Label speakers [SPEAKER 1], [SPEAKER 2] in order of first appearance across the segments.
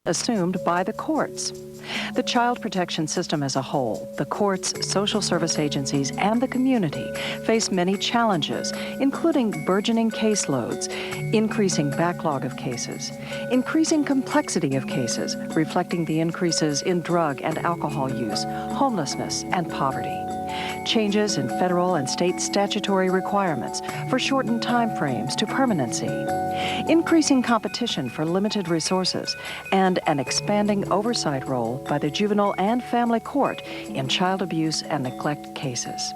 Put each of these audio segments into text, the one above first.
[SPEAKER 1] assumed by the courts. The child protection system as a whole, the courts, social service agencies, and the community face many challenges, including burgeoning caseloads, increasing backlog of cases, increasing complexity of cases, reflecting the increases in drug and alcohol use, homelessness, and poverty. Changes in federal and state statutory requirements for shortened timeframes to permanency, increasing competition for limited resources, and an expanding oversight role by the juvenile and family court in child abuse and neglect cases.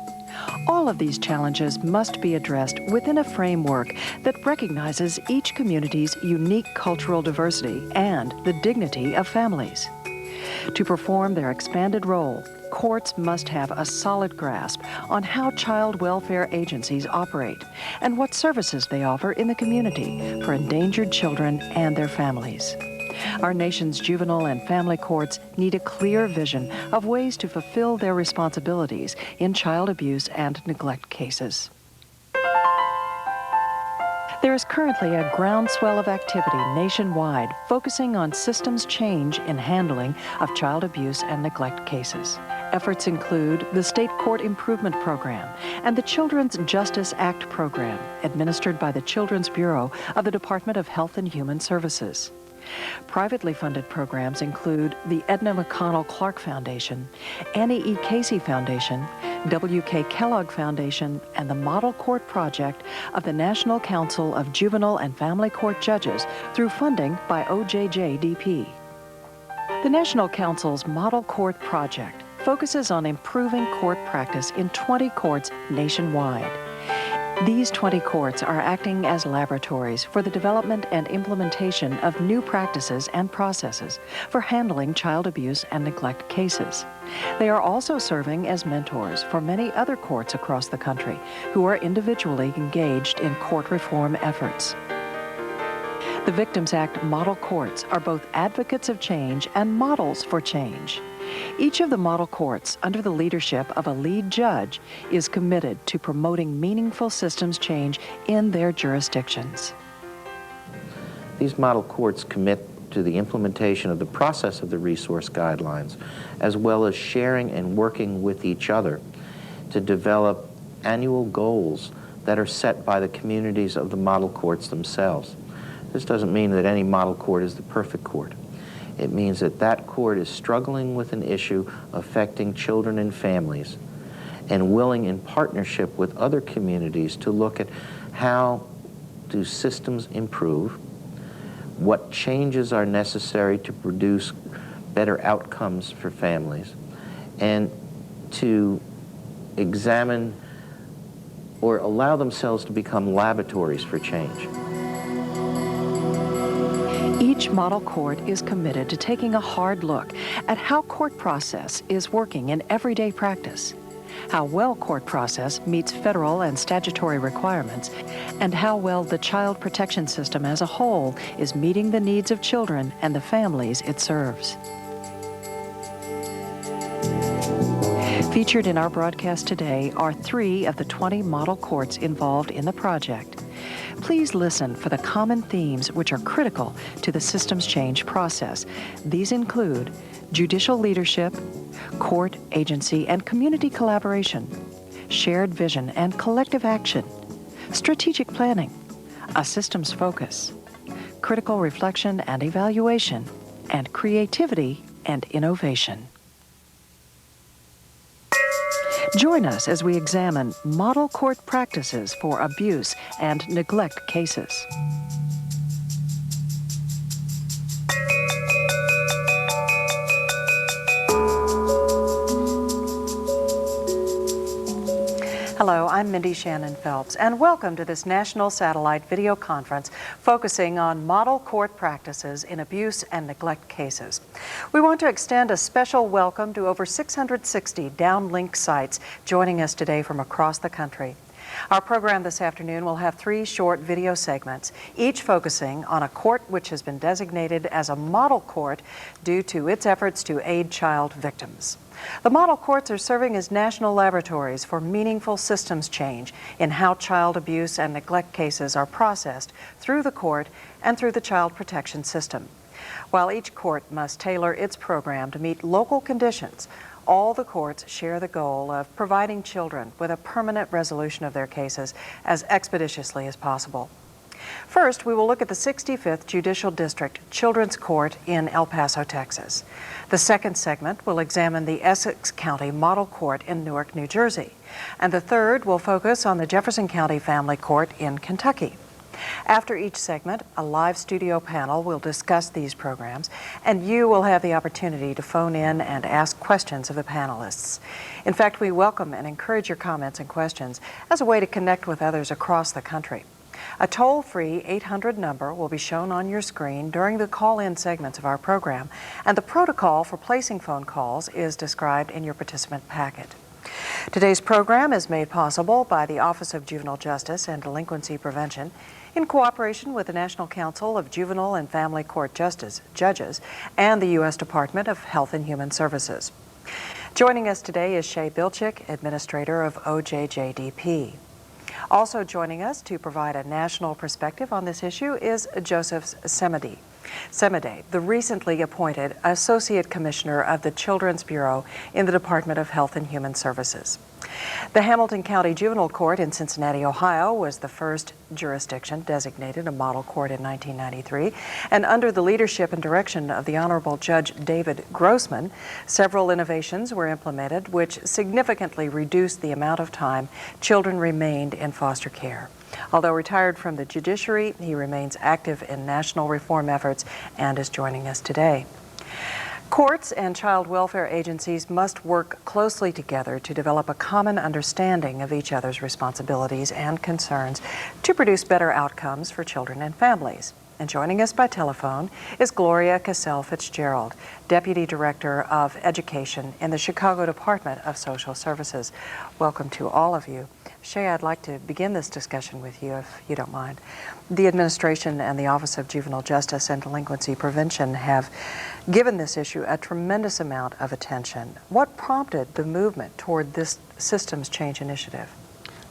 [SPEAKER 1] All of these challenges must be addressed within a framework that recognizes each community's unique cultural diversity and the dignity of families. To perform their expanded role, courts must have a solid grasp on how child welfare agencies operate and what services they offer in the community for endangered children and their families. Our nation's juvenile and family courts need a clear vision of ways to fulfill their responsibilities in child abuse and neglect cases. There is currently a groundswell of activity nationwide focusing on systems change in handling of child abuse and neglect cases. Efforts include the State Court Improvement Program and the Children's Justice Act program, administered by the Children's Bureau of the Department of Health and Human Services. Privately funded programs include the Edna McConnell Clark Foundation, Annie E. Casey Foundation, W.K. Kellogg Foundation, and the Model Court Project of the National Council of Juvenile and Family Court Judges through funding by OJJDP. The National Council's Model Court Project focuses on improving court practice in 20 courts nationwide. These 20 courts are acting as laboratories for the development and implementation of new practices and processes for handling child abuse and neglect cases. They are also serving as mentors for many other courts across the country who are individually engaged in court reform efforts. The Victims Act model courts are both advocates of change and models for change. Each of the model courts, under the leadership of a lead judge, is committed to promoting meaningful systems change in their jurisdictions.
[SPEAKER 2] These model courts commit to the implementation of the process of the resource guidelines, as well as sharing and working with each other to develop annual goals that are set by the communities of the model courts themselves. This doesn't mean that any model court is the perfect court. It means that that court is struggling with an issue affecting children and families and willing in partnership with other communities to look at how do systems improve, what changes are necessary to produce better outcomes for families, and to examine or allow themselves to become laboratories for change.
[SPEAKER 1] Each model court is committed to taking a hard look at how court process is working in everyday practice, how well court process meets federal and statutory requirements, and how well the child protection system as a whole is meeting the needs of children and the families it serves. Featured in our broadcast today are 3 of the 20 model courts involved in the project. Please listen for the common themes which are critical to the systems change process. These include judicial leadership, court, agency, and community collaboration, shared vision and collective action, strategic planning, a systems focus, critical reflection and evaluation, and creativity and innovation. Join us as we examine model court practices for abuse and neglect cases. Hello, I'm Mindy Shannon Phelps, and welcome to this national satellite video conference focusing on model court practices in abuse and neglect cases. We want to extend a special welcome to over 660 downlink sites joining us today from across the country. Our program this afternoon will have 3 short video segments, each focusing on a court which has been designated as a model court due to its efforts to aid child victims. The model courts are serving as national laboratories for meaningful systems change in how child abuse and neglect cases are processed through the court and through the child protection system. While each court must tailor its program to meet local conditions, all the courts share the goal of providing children with a permanent resolution of their cases as expeditiously as possible. First, we will look at the 65th Judicial District Children's Court in El Paso, Texas. The second segment will examine the Essex County Model Court in Newark, New Jersey. And the third will focus on the Jefferson County Family Court in Kentucky. After each segment, a live studio panel will discuss these programs, and you will have the opportunity to phone in and ask questions of the panelists. In fact, we welcome and encourage your comments and questions as a way to connect with others across the country. A toll-free 800 number will be shown on your screen during the call-in segments of our program, and the protocol for placing phone calls is described in your participant packet. Today's program is made possible by the Office of Juvenile Justice and Delinquency Prevention in cooperation with the National Council of Juvenile and Family Court Judges and the U.S. Department of Health and Human Services. Joining us today is Shay Bilchick, Administrator of OJJDP. Also joining us to provide a national perspective on this issue is Joseph Semede, the recently appointed Associate Commissioner of the Children's Bureau in the Department of Health and Human Services. The Hamilton County Juvenile Court in Cincinnati, Ohio, was the first jurisdiction designated a model court in 1993, and under the leadership and direction of the Honorable Judge David Grossman, several innovations were implemented which significantly reduced the amount of time children remained in foster care. Although retired from the judiciary, he remains active in national reform efforts and is joining us today. Courts and child welfare agencies must work closely together to develop a common understanding of each other's responsibilities and concerns to produce better outcomes for children and families. And joining us by telephone is Gloria Cassell Fitzgerald, Deputy Director of Education in the Chicago Department of Social Services. Welcome to all of you. Shay, I'd like to begin this discussion with you, if you don't mind. The administration and the Office of Juvenile Justice and Delinquency Prevention have given this issue a tremendous amount of attention. What prompted the movement toward this systems change initiative?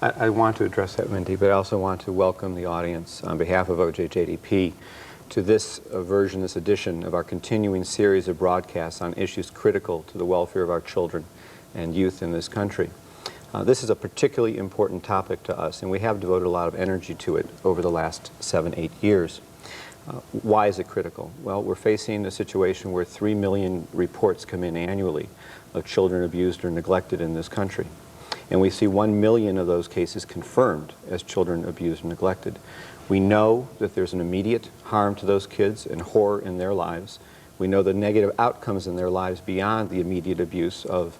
[SPEAKER 3] I want to address that, Mindy, but I also want to welcome the audience on behalf of OJJDP to this this edition of our continuing series of broadcasts on issues critical to the welfare of our children and youth in this country. This is a particularly important topic to us, and we have devoted a lot of energy to it over the last 7-8 years. Why is it critical? Well, we're facing a situation where 3 million reports come in annually of children abused or neglected in this country. And we see 1 million of those cases confirmed as children abused and neglected. We know that there's an immediate harm to those kids and horror in their lives. We know the negative outcomes in their lives beyond the immediate abuse of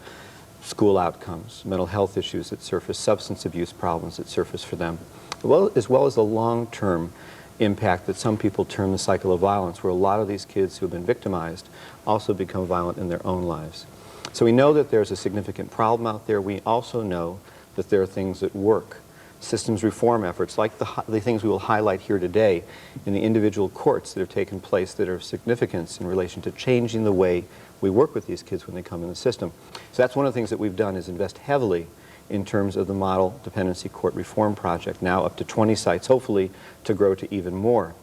[SPEAKER 3] school outcomes, mental health issues that surface, substance abuse problems that surface for them, as well as the long-term impact that some people term the cycle of violence, where a lot of these kids who have been victimized also become violent in their own lives. So we know that there's a significant problem out there. We also know that there are things that work. Systems reform efforts, like the things we will highlight here today in the individual courts that have taken place that are of significance in relation to changing the way we work with these kids when they come in the system. So that's one of the things that we've done, is invest heavily in terms of the Model Dependency Court Reform Project, now up to 20 sites, hopefully to grow to even more.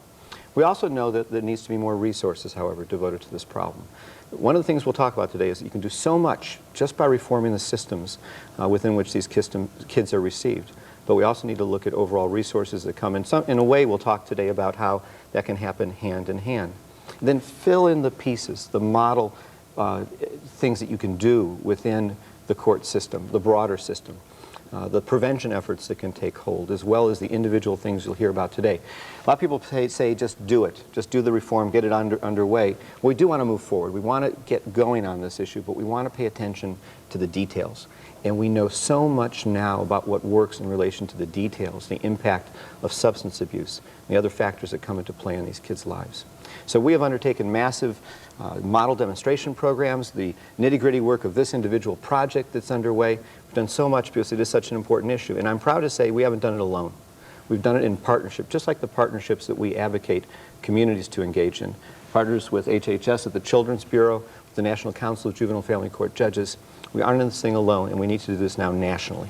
[SPEAKER 3] We also know that there needs to be more resources, however, devoted to this problem. One of the things we'll talk about today is that you can do so much just by reforming the systems within which these kids are received. But we also need to look at overall resources that come in. In a way, we'll talk today about how that can happen hand in hand. Then fill in the pieces, the model things that you can do within the court system, the broader system, the prevention efforts that can take hold, as well as the individual things you'll hear about today. A lot of people say just do it, just do the reform, get it underway. We do want to move forward. We want to get going on this issue, but we want to pay attention to the details. And we know so much now about what works in relation to the details, the impact of substance abuse, and the other factors that come into play in these kids' lives. So we have undertaken massive model demonstration programs, the nitty-gritty work of this individual project that's underway. We've done so much because it is such an important issue. And I'm proud to say we haven't done it alone. We've done it in partnership, just like the partnerships that we advocate communities to engage in. Partners with HHS at the Children's Bureau, with the National Council of Juvenile Family Court Judges. We aren't in this thing alone, and we need to do this now nationally.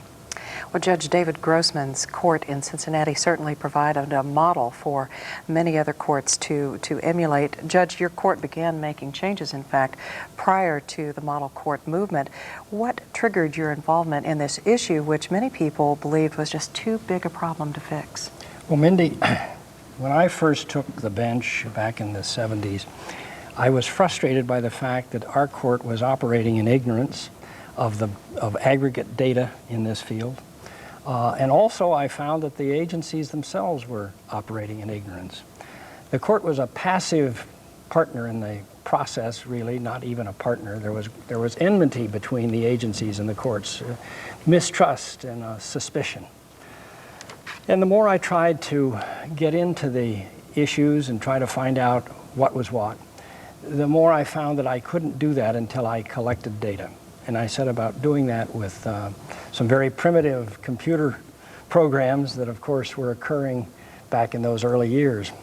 [SPEAKER 1] Well, Judge David Grossman's court in Cincinnati certainly provided a model for many other courts to emulate. Judge, your court began making changes, in fact, prior to the model court movement. What triggered your involvement in this issue, which many people believed was just too big a problem to fix?
[SPEAKER 4] Well, Mindy, when I first took the bench back in the 70s, I was frustrated by the fact that our court was operating in ignorance of aggregate data in this field. And also I found that the agencies themselves were operating in ignorance. The court was a passive partner in the process, really, not even a partner. There was enmity between the agencies and the courts, mistrust and suspicion. And the more I tried to get into the issues and try to find out what was what, the more I found that I couldn't do that until I collected data. And I set about doing that with some very primitive computer programs that, of course, were occurring back in those early years.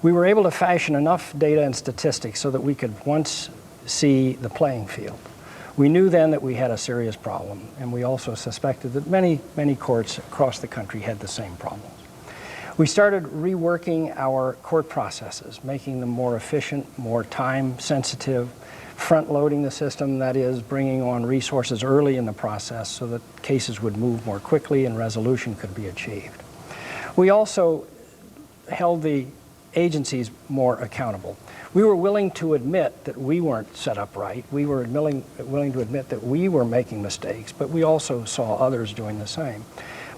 [SPEAKER 4] We were able to fashion enough data and statistics so that we could once see the playing field. We knew then that we had a serious problem, and we also suspected that many, many courts across the country had the same problems. We started reworking our court processes, making them more efficient, more time-sensitive, front-loading the system, that is, bringing on resources early in the process so that cases would move more quickly and resolution could be achieved. We also held the agencies more accountable. We were willing to admit that we weren't set up right. We were willing to admit that we were making mistakes, but we also saw others doing the same.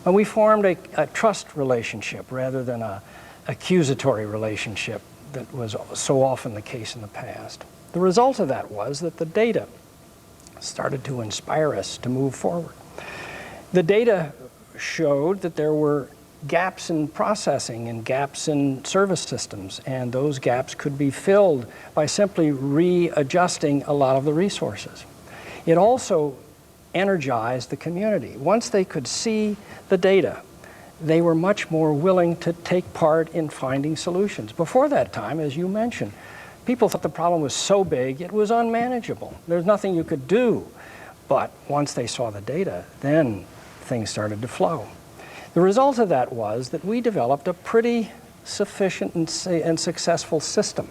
[SPEAKER 4] And we formed a trust relationship rather than an accusatory relationship that was so often the case in the past. The result of that was that the data started to inspire us to move forward. The data showed that there were gaps in processing and gaps in service systems, and those gaps could be filled by simply readjusting a lot of the resources. It also energized the community. Once they could see the data, they were much more willing to take part in finding solutions. Before that time, as you mentioned, people thought the problem was so big it was unmanageable. There's nothing you could do. But once they saw the data, then things started to flow. The result of that was that we developed a pretty sufficient and successful system.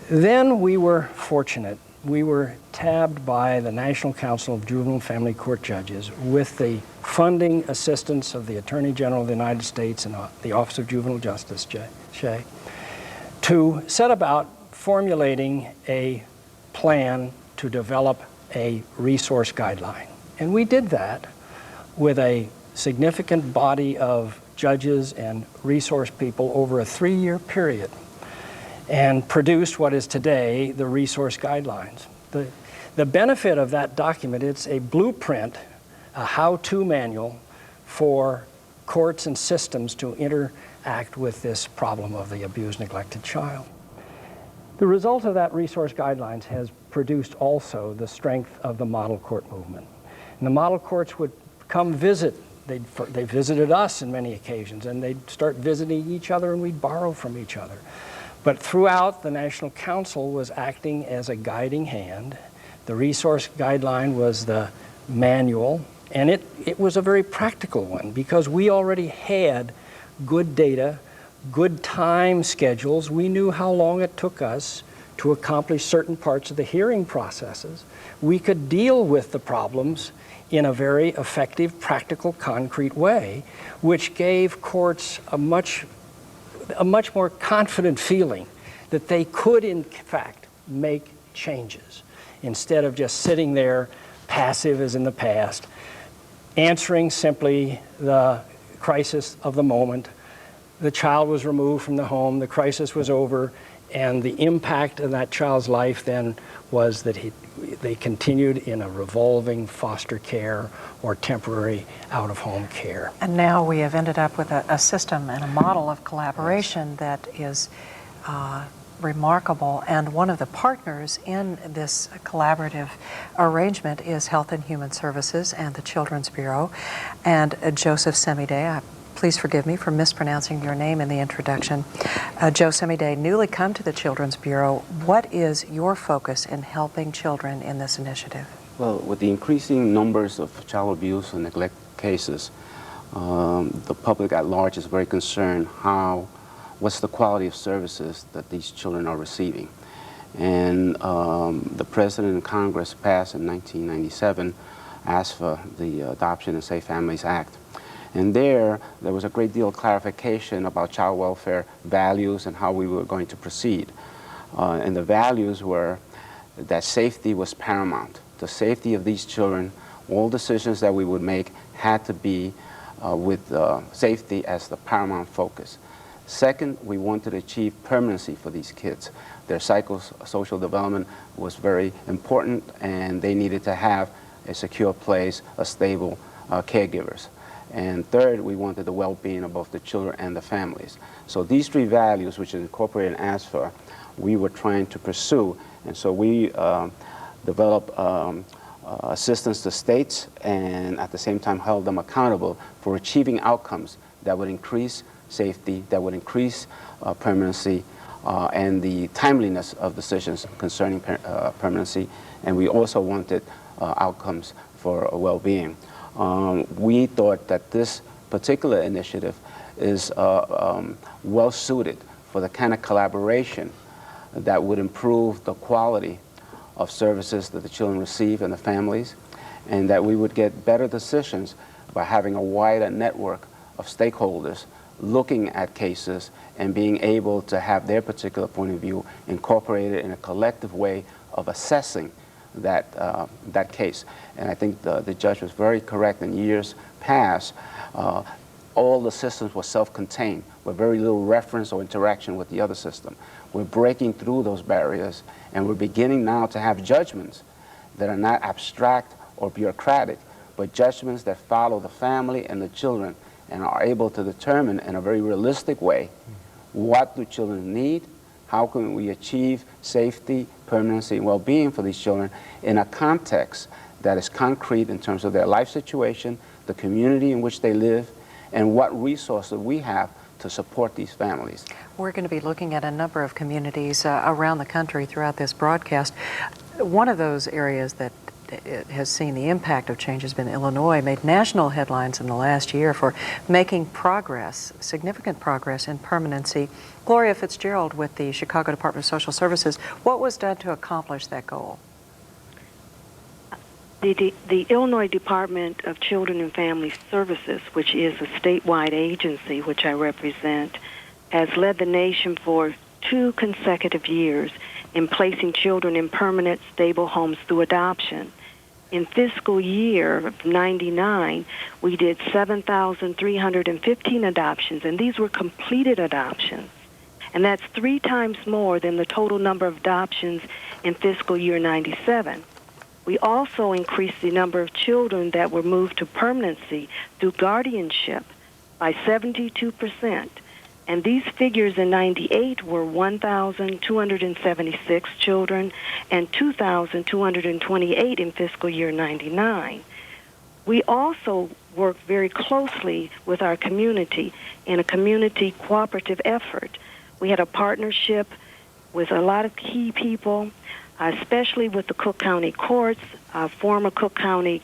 [SPEAKER 4] Then we were fortunate. We were tabbed by the National Council of Juvenile and Family Court Judges with the funding assistance of the Attorney General of the United States and the Office of Juvenile Justice, Shay, to set about formulating a plan to develop a resource guideline. And we did that with a significant body of judges and resource people over a 3-year period, and produced what is today the resource guidelines. The benefit of that document, it's a blueprint, a how-to manual for courts and systems to interact with this problem of the abused, neglected child. The result of that resource guidelines has produced also the strength of the model court movement. And the model courts would come visit. They visited us in many occasions, and they'd start visiting each other, and we'd borrow from each other. But throughout, the National Council was acting as a guiding hand. The resource guideline was the manual, and it was a very practical one because we already had good data, good time schedules. We knew how long it took us to accomplish certain parts of the hearing processes. We could deal with the problems in a very effective, practical, concrete way, which gave courts a much more confident feeling that they could, in fact, make changes instead of just sitting there passive as in the past, answering simply the crisis of the moment. The child was removed from the home, the crisis was over, and the impact of that child's life then was that they continued in a revolving foster care or temporary out-of-home care.
[SPEAKER 1] And now we have ended up with a system and a model of collaboration that is remarkable. And one of the partners in this collaborative arrangement is Health and Human Services and the Children's Bureau. And Joseph Semide, please forgive me for mispronouncing your name in the introduction. Joe Semide, newly come to the Children's Bureau. What is your focus in helping children in this initiative?
[SPEAKER 5] Well, with the increasing numbers of child abuse and neglect cases, the public at large is very concerned what's the quality of services that these children are receiving. And the President and Congress passed in 1997, asked for the Adoption and Safe Families Act. And there was a great deal of clarification about child welfare values and how we were going to proceed. And the values were that safety was paramount. The safety of these children, all decisions that we would make had to be with safety as the paramount focus. Second, we wanted to achieve permanency for these kids. Their psychosocial development was very important, and they needed to have a secure place, a stable caregivers. And third, we wanted the well-being of both the children and the families. So these three values, which is incorporated and asked for, we were trying to pursue. And so we developed assistance to states, and at the same time held them accountable for achieving outcomes that would increase safety, that would increase permanency, and the timeliness of decisions concerning permanency. And we also wanted outcomes for well-being. We thought that this particular initiative is well suited for the kind of collaboration that would improve the quality of services that the children receive and the families, and that we would get better decisions by having a wider network of stakeholders looking at cases and being able to have their particular point of view incorporated in a collective way of assessing that case. And I think the judge was very correct. In years past, all the systems were self-contained with very little reference or interaction with the other system. We're breaking through those barriers, and we're beginning now to have judgments that are not abstract or bureaucratic, but judgments that follow the family and the children and are able to determine in a very realistic way what do children need, how can we achieve safety, permanency, and well-being for these children in a context that is concrete in terms of their life situation, the community in which they live, and what resources we have to support these families.
[SPEAKER 1] We're going to be looking at a number of communities around the country throughout this broadcast. One of those areas that has seen the impact of change has been Illinois, made national headlines in the last year for making progress, significant progress in permanency. Gloria Fitzgerald with the Chicago Department of Social Services, what was done to accomplish that goal?
[SPEAKER 6] The Illinois Department of Children and Family Services, which is a statewide agency which I represent, has led the nation for 2 consecutive years in placing children in permanent, stable homes through adoption. In fiscal year 99, we did 7,315 adoptions, and these were completed adoptions. And that's 3 times more than the total number of adoptions in fiscal year 97. We also increased the number of children that were moved to permanency through guardianship by 72%. And these figures in 98 were 1,276 children and 2,228 in fiscal year 99. We also work very closely with our community in a community cooperative effort. We had a partnership with a lot of key people, especially with the Cook County courts. Former Cook County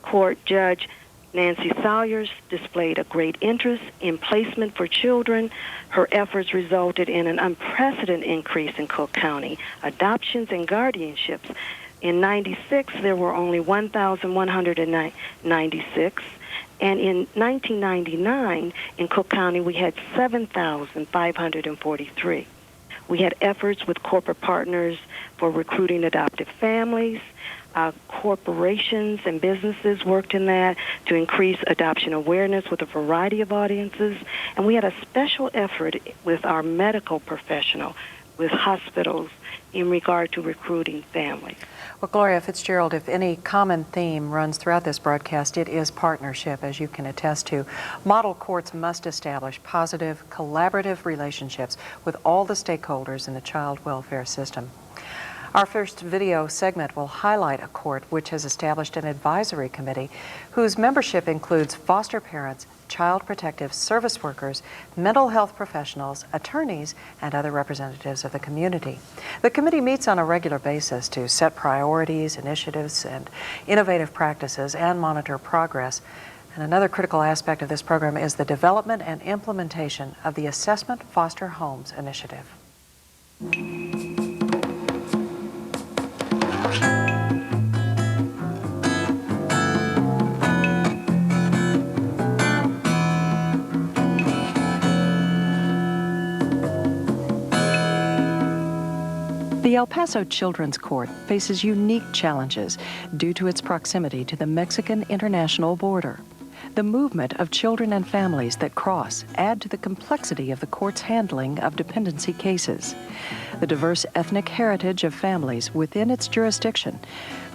[SPEAKER 6] Court Judge Nancy Salyers displayed a great interest in placement for children. Her efforts resulted in an unprecedented increase in Cook County adoptions and guardianships. In 96, there were only 1,196, and in 1999, in Cook County, we had 7,543. We had efforts with corporate partners for recruiting adoptive families. Corporations and businesses worked in that to increase adoption awareness with a variety of audiences. And we had a special effort with our medical professional, with hospitals, in regard to recruiting families.
[SPEAKER 1] Well, Gloria Fitzgerald, if any common theme runs throughout this broadcast, it is partnership, as you can attest to. Model courts must establish positive, collaborative relationships with all the stakeholders in the child welfare system. Our first video segment will highlight a court which has established an advisory committee whose membership includes foster parents, child protective service workers, mental health professionals, attorneys, and other representatives of the community. The committee meets on a regular basis to set priorities, initiatives, and innovative practices and monitor progress. And another critical aspect of this program is the development and implementation of the Assessment Foster Homes Initiative. The El Paso Children's Court faces unique challenges due to its proximity to the Mexican international border. The movement of children and families that cross add to the complexity of the court's handling of dependency cases. The diverse ethnic heritage of families within its jurisdiction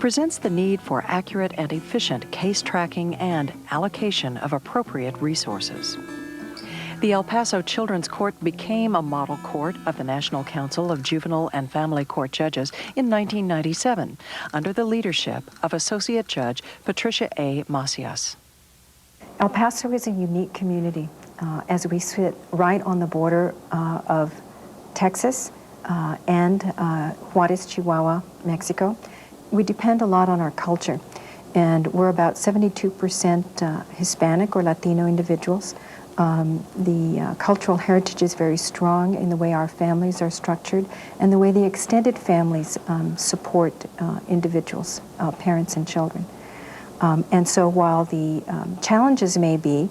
[SPEAKER 1] presents the need for accurate and efficient case tracking and allocation of appropriate resources. The El Paso Children's Court became a model court of the National Council of Juvenile and Family Court Judges in 1997 under the leadership of Associate Judge Patricia A. Macias.
[SPEAKER 7] El Paso is a unique community as we sit right on the border of Texas and Juarez, Chihuahua, Mexico. We depend a lot on our culture, and we're about 72% Hispanic or Latino individuals. The cultural heritage is very strong in the way our families are structured and the way the extended families support individuals, parents and children. And so while the challenges may be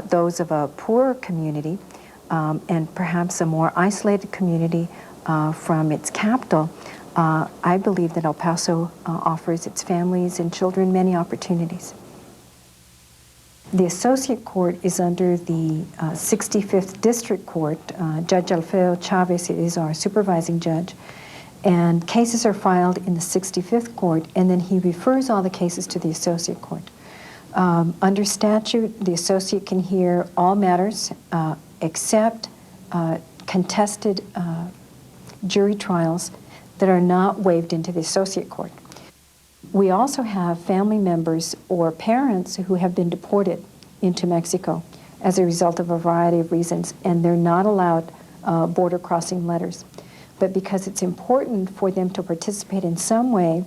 [SPEAKER 7] those of a poorer community and perhaps a more isolated community from its capital, I believe that El Paso offers its families and children many opportunities. The Associate Court is under the 65th District Court. Judge Alfredo Chavez is our supervising judge. And cases are filed in the 65th Court, and then he refers all the cases to the Associate Court. Under statute, the Associate can hear all matters except contested jury trials that are not waived into the Associate Court. We also have family members or parents who have been deported into Mexico as a result of a variety of reasons, and they're not allowed border crossing letters. But because it's important for them to participate in some way,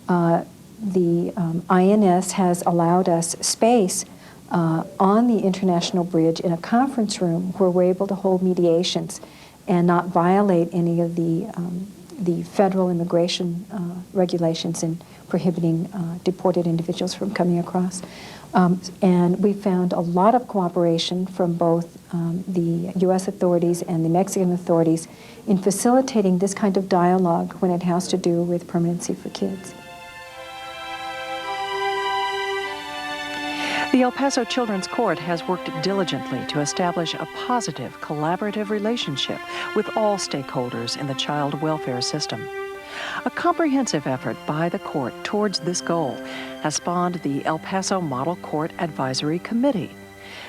[SPEAKER 7] the INS has allowed us space on the International Bridge in a conference room where we're able to hold mediations and not violate any of the federal immigration regulations and prohibiting deported individuals from coming across. And we found a lot of cooperation from both the U.S. authorities and the Mexican authorities in facilitating this kind of dialogue when it has to do with permanency for kids.
[SPEAKER 1] The El Paso Children's Court has worked diligently to establish a positive, collaborative relationship with all stakeholders in the child welfare system. A comprehensive effort by the court towards this goal has spawned the El Paso Model Court Advisory Committee.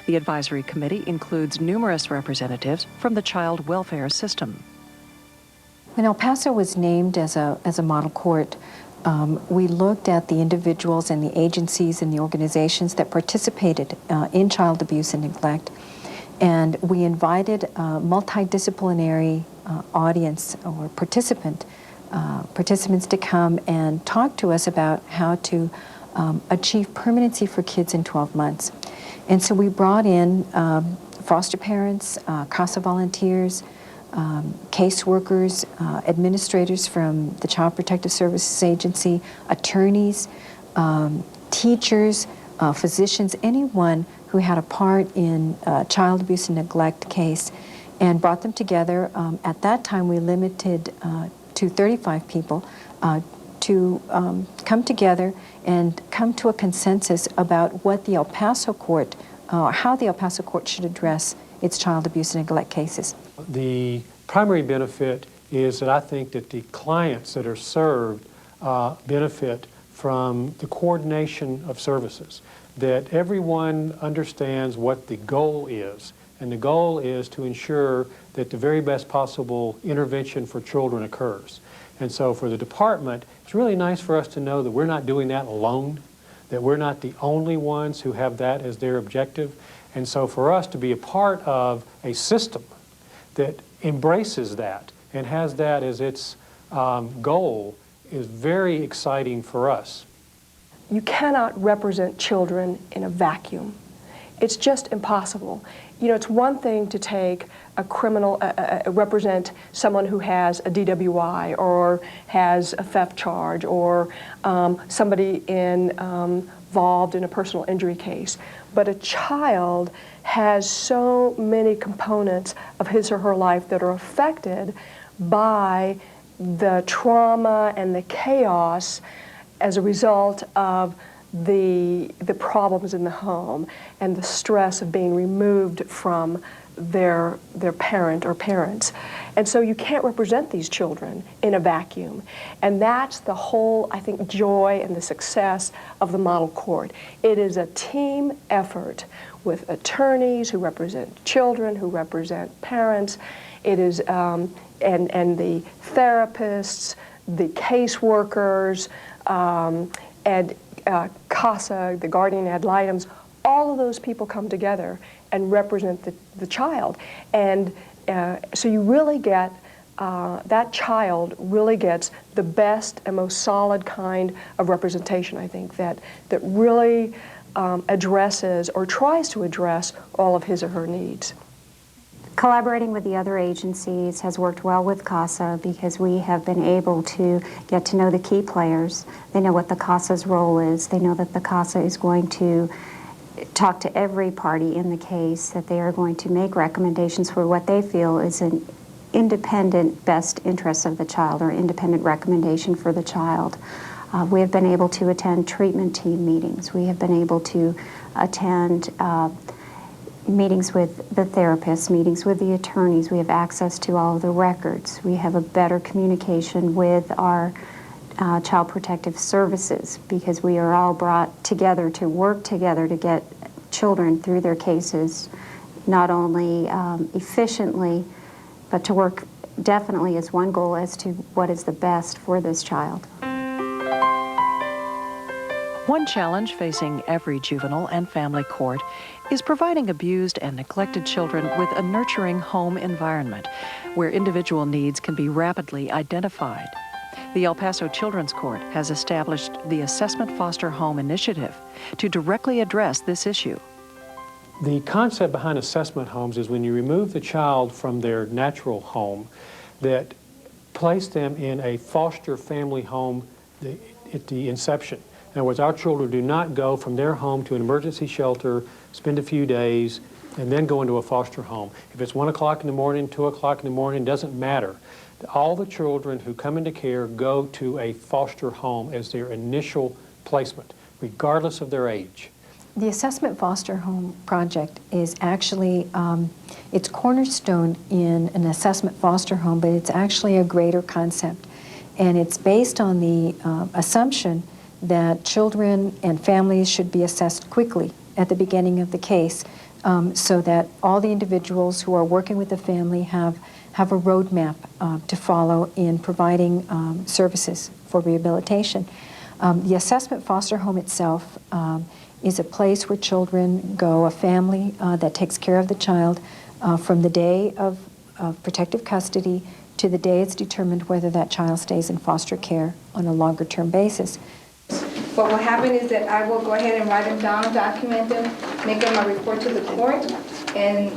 [SPEAKER 1] The advisory committee includes numerous representatives from the child welfare system.
[SPEAKER 7] When El Paso was named as a model court, we looked at the individuals and the agencies and the organizations that participated in child abuse and neglect, and we invited a multidisciplinary audience or participants to come and talk to us about how to achieve permanency for kids in 12 months. And so we brought in foster parents, CASA volunteers, caseworkers, administrators from the Child Protective Services Agency, attorneys, teachers, physicians, anyone who had a part in a child abuse and neglect case, and brought them together. At that time, we limited to 35 people to come together and come to a consensus about what the El Paso Court, how the El Paso Court should address its child abuse and neglect cases.
[SPEAKER 8] The primary benefit is that I think that the clients that are served benefit from the coordination of services, that everyone understands what the goal is, and the goal is to ensure that the very best possible intervention for children occurs. And so for the department, it's really nice for us to know that we're not doing that alone, that we're not the only ones who have that as their objective. And so for us to be a part of a system that embraces that and has that as its goal is very exciting for us.
[SPEAKER 9] you cannot represent children in a vacuum. It's just impossible. You know, it's one thing to take a criminal, represent someone who has a DWI or has a theft charge or somebody involved in a personal injury case. But a child has so many components of his or her life that are affected by the trauma and the chaos as a result of the problems in the home and the stress of being removed from their parent or parents. And so you can't represent these children in a vacuum. And that's the whole, I think, joy and the success of the model court. It is a team effort with attorneys who represent children, who represent parents. It is, and the therapists, the caseworkers, and CASA, the guardian ad litems, all of those people come together and represent the child. And so you really get, that child really gets the best and most solid kind of representation, I think, that really addresses or tries to address all of his or her needs.
[SPEAKER 10] Collaborating with the other agencies has worked well with CASA because we have been able to get to know the key players. They know what the CASA's role is. They know that the CASA is going to talk to every party in the case, that they are going to make recommendations for what they feel is an independent best interest of the child or independent recommendation for the child. We have been able to attend treatment team meetings. We have been able to attend meetings with the therapists, meetings with the attorneys. We have access to all of the records. We have a better communication with our Child Protective Services because we are all brought together to work together to get children through their cases, not only efficiently, but to work definitely as one goal as to what is the best for this child.
[SPEAKER 1] One challenge facing every juvenile and family court is providing abused and neglected children with a nurturing home environment where individual needs can be rapidly identified. The El Paso Children's Court has established the Assessment Foster Home Initiative to directly address this issue.
[SPEAKER 8] The concept behind assessment homes is when you remove the child from their natural home, that place them in a foster family home at the inception. In other words, our children do not go from their home to an emergency shelter, spend a few days, and then go into a foster home. If it's 1 o'clock in the morning, 2 o'clock in the morning, doesn't matter. All the children who come into care go to a foster home as their initial placement, regardless of their age.
[SPEAKER 7] The Assessment Foster Home Project is actually, it's cornerstone in an assessment foster home, but it's actually a greater concept. And it's based on the assumption that children and families should be assessed quickly at the beginning of the case so that all the individuals who are working with the family have a roadmap to follow in providing services for rehabilitation. The assessment foster home itself is a place where children go, a family that takes care of the child from the day of protective custody to the day it's determined whether that child stays in foster care on a longer-term basis.
[SPEAKER 11] What will happen is that I will go ahead and write them down, document them, make them a report to the court, and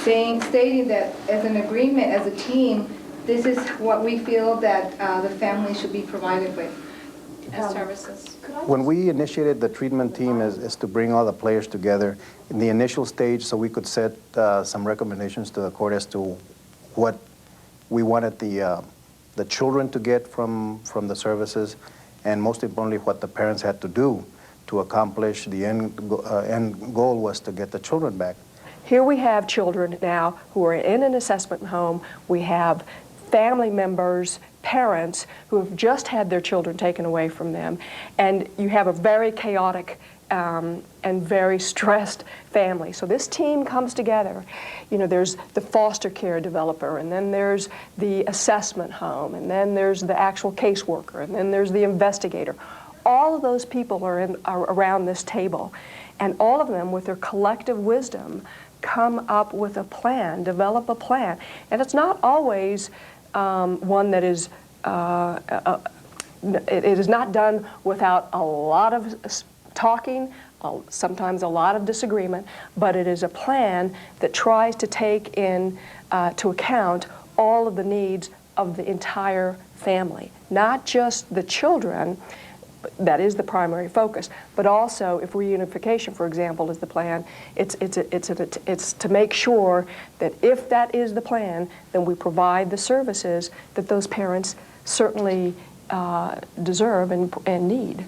[SPEAKER 11] stating that as an agreement, as a team, this is what we feel that the family should be provided with as services.
[SPEAKER 12] When we initiated the treatment team is to bring all the players together in the initial stage so we could set some recommendations to the court as to what we wanted the children to get from the services, and most importantly what the parents had to do to accomplish the end goal was to get the children back.
[SPEAKER 9] Here we have children now who are in an assessment home. We have family members, parents who have just had their children taken away from them, and you have a very chaotic and very stressed family. So this team comes together. You know, there's the foster care developer, and then there's the assessment home, and then there's the actual caseworker, and then there's the investigator. All of those people are around this table, and all of them, with their collective wisdom, come up with a plan, develop a plan. And it's not always one that is It is not done without a lot of talking, sometimes a lot of disagreement, but it is a plan that tries to take in to account all of the needs of the entire family, not just the children. That is the primary focus, but also if reunification, for example, is the plan, it's to make sure that if that is the plan, then we provide the services that those parents certainly deserve and need.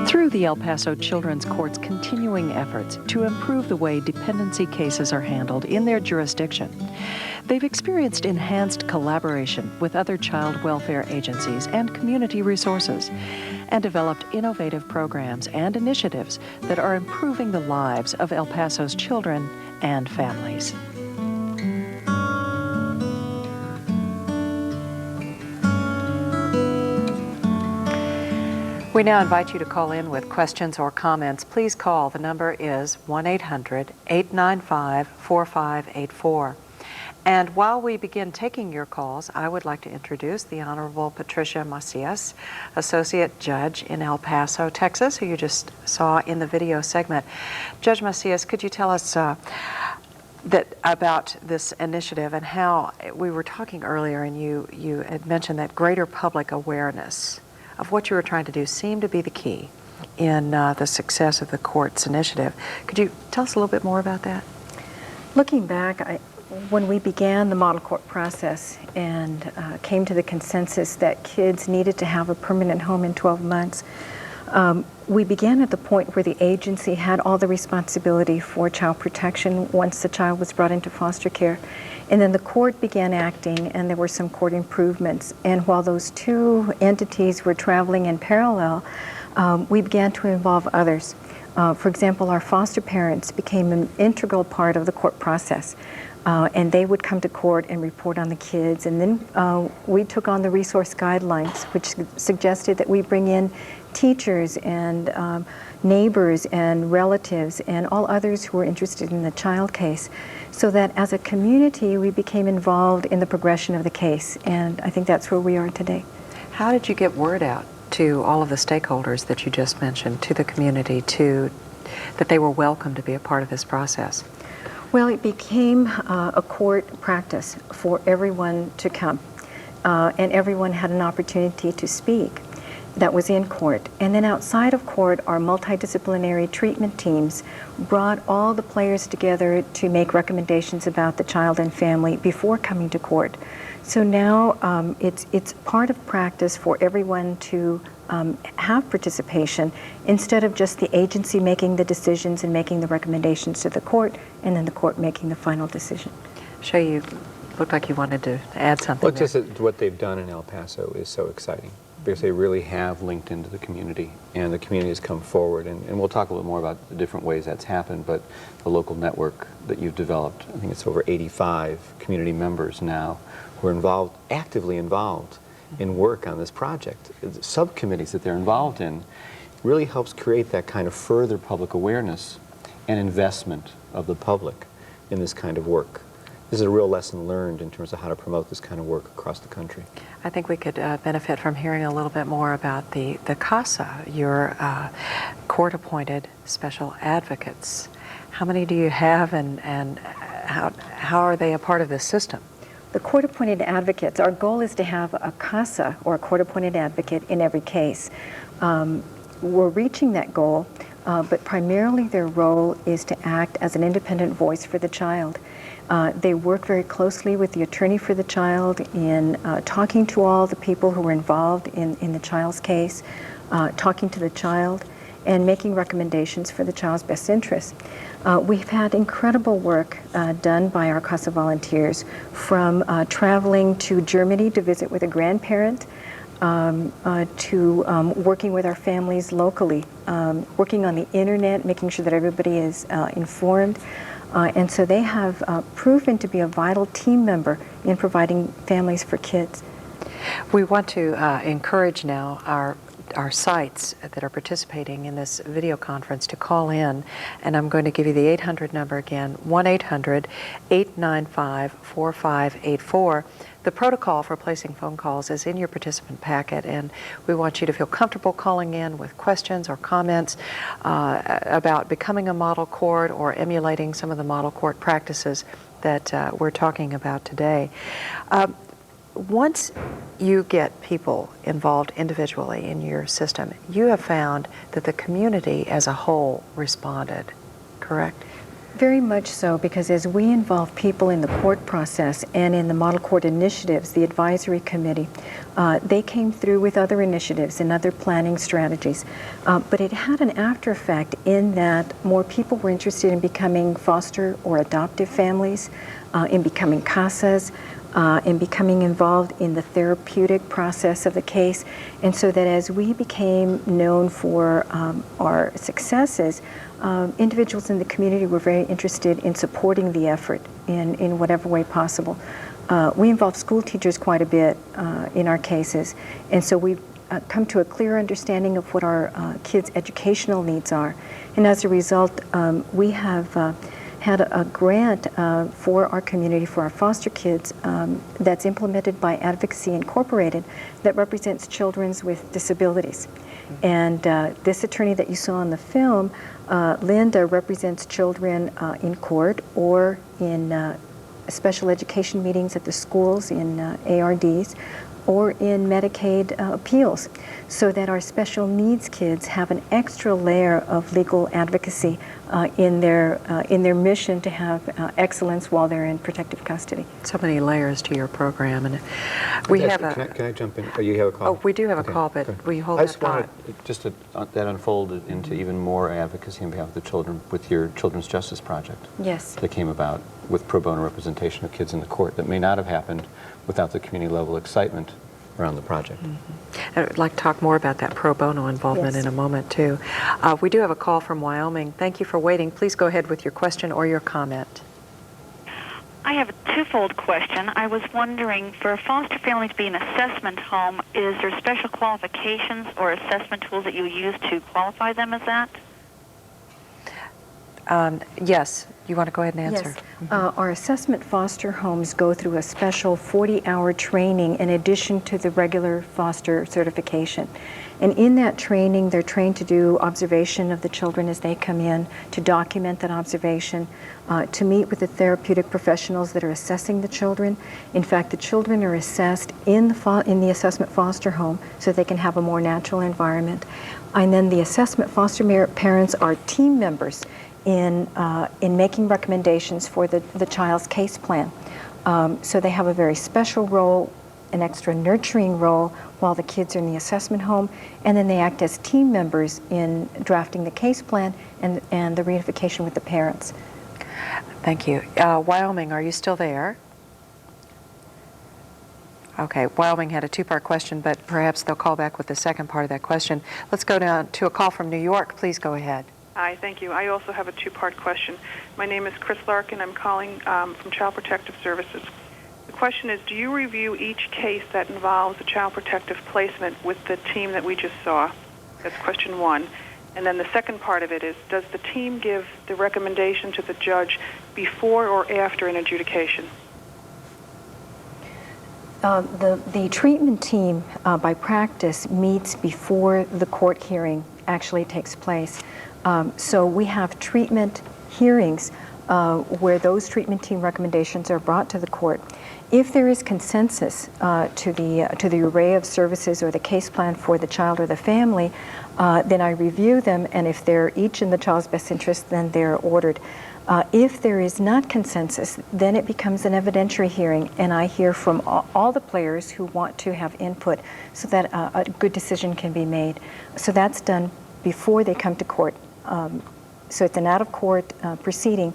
[SPEAKER 1] Through the El Paso Children's Court's continuing efforts to improve the way dependency cases are handled in their jurisdiction, they've experienced enhanced collaboration with other child welfare agencies and community resources, and developed innovative programs and initiatives that are improving the lives of El Paso's children and families. We now invite you to call in with questions or comments. Please call. The number is 1-800-895-4584. And while we begin taking your calls, I would like to introduce the Honorable Patricia Macias, Associate Judge in El Paso, Texas, who you just saw in the video segment. Judge Macias, could you tell us about this initiative and how we were talking earlier, and you had mentioned that greater public awareness of what you were trying to do seemed to be the key in the success of the court's initiative. Could you tell us a little bit more about that?
[SPEAKER 7] Looking back, when we began the model court process and came to the consensus that kids needed to have a permanent home in 12 months, we began at the point where the agency had all the responsibility for child protection once the child was brought into foster care. And then the court began acting, and there were some court improvements. And while those two entities were traveling in parallel, we began to involve others. For example, our foster parents became an integral part of the court process. And they would come to court and report on the kids. And then we took on the resource guidelines, which suggested that we bring in teachers and neighbors and relatives and all others who were interested in the child case, so that as a community we became involved in the progression of the case. And I think that's where we are today.
[SPEAKER 1] How did you get word out to all of the stakeholders that you just mentioned, to the community, that they were welcome to be a part of this process?
[SPEAKER 7] Well, it became a court practice for everyone to come, and everyone had an opportunity to speak that was in court. And then outside of court, our multidisciplinary treatment teams brought all the players together to make recommendations about the child and family before coming to court. So now it's part of practice for everyone to have participation, instead of just the agency making the decisions and making the recommendations to the court, and then the court making the final decision.
[SPEAKER 1] Shay, you looked like you wanted to add something.
[SPEAKER 3] Well, just that what they've done in El Paso is so exciting, because they really have linked into the community, and the community has come forward. And we'll talk a little more about the different ways that's happened, but the local network that you've developed, I think it's over 85 community members now who are involved, actively involved in work on this project. The subcommittees that they're involved in really helps create that kind of further public awareness and investment of the public in this kind of work. This is a real lesson learned in terms of how to promote this kind of work across the country.
[SPEAKER 1] I think we could benefit from hearing a little bit more about the CASA, your court-appointed special advocates. How many do you have, and how are they a part of this system?
[SPEAKER 7] The court-appointed advocates, our goal is to have a CASA, or a court-appointed advocate, in every case. We're reaching that goal, but primarily their role is to act as an independent voice for the child. They work very closely with the attorney for the child in talking to all the people who were involved in the child's case, talking to the child, and making recommendations for the child's best interest. We've had incredible work done by our CASA volunteers, from traveling to Germany to visit with a grandparent, to working with our families locally, working on the internet, making sure that everybody is informed. And so they have proven to be a vital team member in providing families for kids.
[SPEAKER 1] We want to encourage now our our sites that are participating in this video conference to call in, and I'm going to give you the 800 number again, 1-800-895-4584. The protocol for placing phone calls is in your participant packet, and we want you to feel comfortable calling in with questions or comments about becoming a model court or emulating some of the model court practices that we're talking about today. Once you get people involved individually in your system, you have found that the community as a whole responded, correct?
[SPEAKER 7] Very much so, because as we involve people in the court process and in the model court initiatives, the advisory committee, they came through with other initiatives and other planning strategies. But it had an after effect in that more people were interested in becoming foster or adoptive families, in becoming casas, in becoming involved in the therapeutic process of the case. And so that as we became known for our successes, individuals in the community were very interested in supporting the effort in whatever way possible. We involve school teachers quite a bit in our cases, and so we've come to a clear understanding of what our kids' educational needs are. And as a result, we have had a grant for our community, for our foster kids, that's implemented by Advocacy Incorporated, that represents children with disabilities. And this attorney that you saw in the film, Linda, represents children in court or in special education meetings at the schools, in ARDs, or in Medicaid appeals, so that our special needs kids have an extra layer of legal advocacy in their mission to have excellence while they're in protective custody.
[SPEAKER 1] So many layers to your program, and we have a.
[SPEAKER 3] Can I jump in? Oh, you have a call?
[SPEAKER 1] Oh, we do have a
[SPEAKER 3] Okay,
[SPEAKER 1] call, but
[SPEAKER 3] good.
[SPEAKER 1] we hold
[SPEAKER 3] I
[SPEAKER 1] that
[SPEAKER 3] just
[SPEAKER 1] thought.
[SPEAKER 3] wanted just to, that unfolded into even more advocacy on behalf of the children with your Children's Justice Project.
[SPEAKER 7] Yes.
[SPEAKER 3] That came about with pro bono representation of kids in the court that may not have happened without the community level excitement around the project.
[SPEAKER 1] Mm-hmm. I'd like to talk more about that pro bono involvement
[SPEAKER 7] Yes.
[SPEAKER 1] in a moment, too. We do have a call from Wyoming. Thank you for waiting. Please go ahead with your question or your comment.
[SPEAKER 13] I have a twofold question. I was wondering, for a foster family to be an assessment home, is there special qualifications or assessment tools that you use to qualify them as that?
[SPEAKER 1] Yes. You want to go ahead and answer?
[SPEAKER 7] Yes. Our assessment foster homes go through a special 40-hour training in addition to the regular foster certification. And in that training, they're trained to do observation of the children as they come in, to document that observation, to meet with the therapeutic professionals that are assessing the children. In fact, the children are assessed in the assessment foster home so they can have a more natural environment. And then the assessment foster parents are team members in making recommendations for the child's case plan. So they have a very special role, an extra nurturing role while the kids are in the assessment home, and then they act as team members in drafting the case plan and the reunification with the parents.
[SPEAKER 1] Thank you. Wyoming, are you still there? Okay, Wyoming had a two-part question, but perhaps they'll call back with the second part of that question. Let's go down to a call from New York. Please go ahead.
[SPEAKER 14] Hi, thank you. I also have a two-part question. My name is Chris Larkin. I'm calling from Child Protective Services. The question is, do you review each case that involves a child protective placement with the team that we just saw? That's question one. And then the second part of it is, does the team give the recommendation to the judge before or after an adjudication?
[SPEAKER 7] The treatment team, by practice, meets before the court hearing actually takes place. So we have treatment hearings where those treatment team recommendations are brought to the court. If there is consensus to the array of services or the case plan for the child or the family, then I review them, and if they're each in the child's best interest, then they're ordered. If there is not consensus, then it becomes an evidentiary hearing, and I hear from all the players who want to have input so that a good decision can be made. So that's done before they come to court. So it's an out-of-court proceeding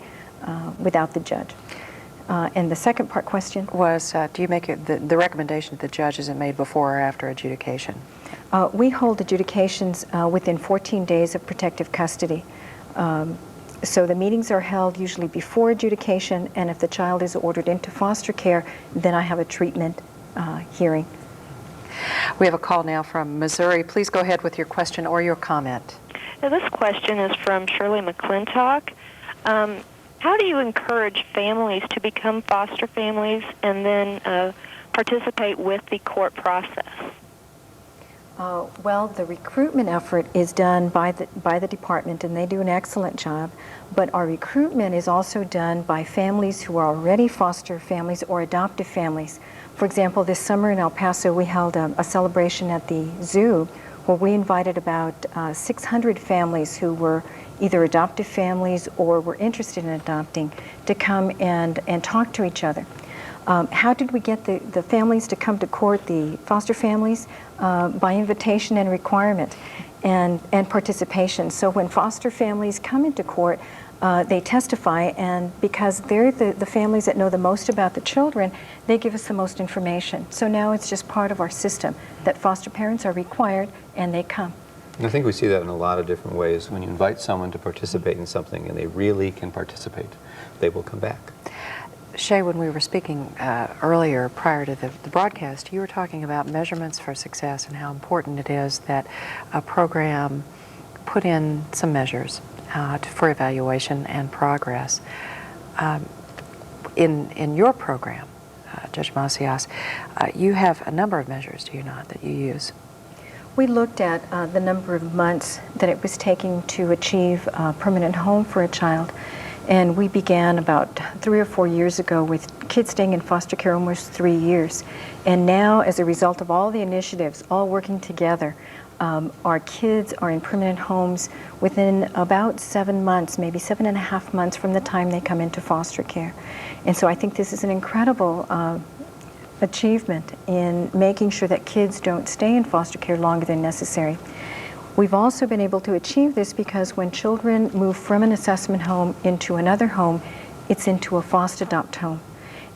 [SPEAKER 7] without the judge. And the second part question
[SPEAKER 1] was, do you make it, the recommendation to the judge, is it made before or after adjudication?
[SPEAKER 7] We hold adjudications within 14 days of protective custody. So the meetings are held usually before adjudication, and if the child is ordered into foster care, then I have a treatment hearing.
[SPEAKER 1] We have a call now from Missouri. Please go ahead with your question or your comment.
[SPEAKER 15] Now, this question is from Shirley McClintock. How do you encourage families to become foster families and then participate with the court process?
[SPEAKER 7] Well, the recruitment effort is done by the department, and they do an excellent job. But our recruitment is also done by families who are already foster families or adoptive families. For example, this summer in El Paso, we held a celebration at the zoo where we invited about 600 families who were either adoptive families or were interested in adopting to come and talk to each other. How did we get the families to come to court, the foster families? By invitation and requirement and participation. So when foster families come into court, they testify, and because they're the families that know the most about the children, they give us the most information. So now it's just part of our system that foster parents are required and they come.
[SPEAKER 3] And I think we see that in a lot of different ways. When you invite someone to participate in something and they really can participate, they will come back.
[SPEAKER 1] Shay, when we were speaking earlier prior to the broadcast, you were talking about measurements for success and how important it is that a program put in some measures for evaluation and progress. In your program, Judge Macias, you have a number of measures, do you not, that you use?
[SPEAKER 7] We looked at the number of months that it was taking to achieve a permanent home for a child. And we began about 3 or 4 years ago with kids staying in foster care almost 3 years. And now, as a result of all the initiatives, all working together, our kids are in permanent homes within about 7 months, maybe 7.5 months from the time they come into foster care. And so I think this is an incredible achievement in making sure that kids don't stay in foster care longer than necessary. We've also been able to achieve this because when children move from an assessment home into another home, it's into a foster adopt home.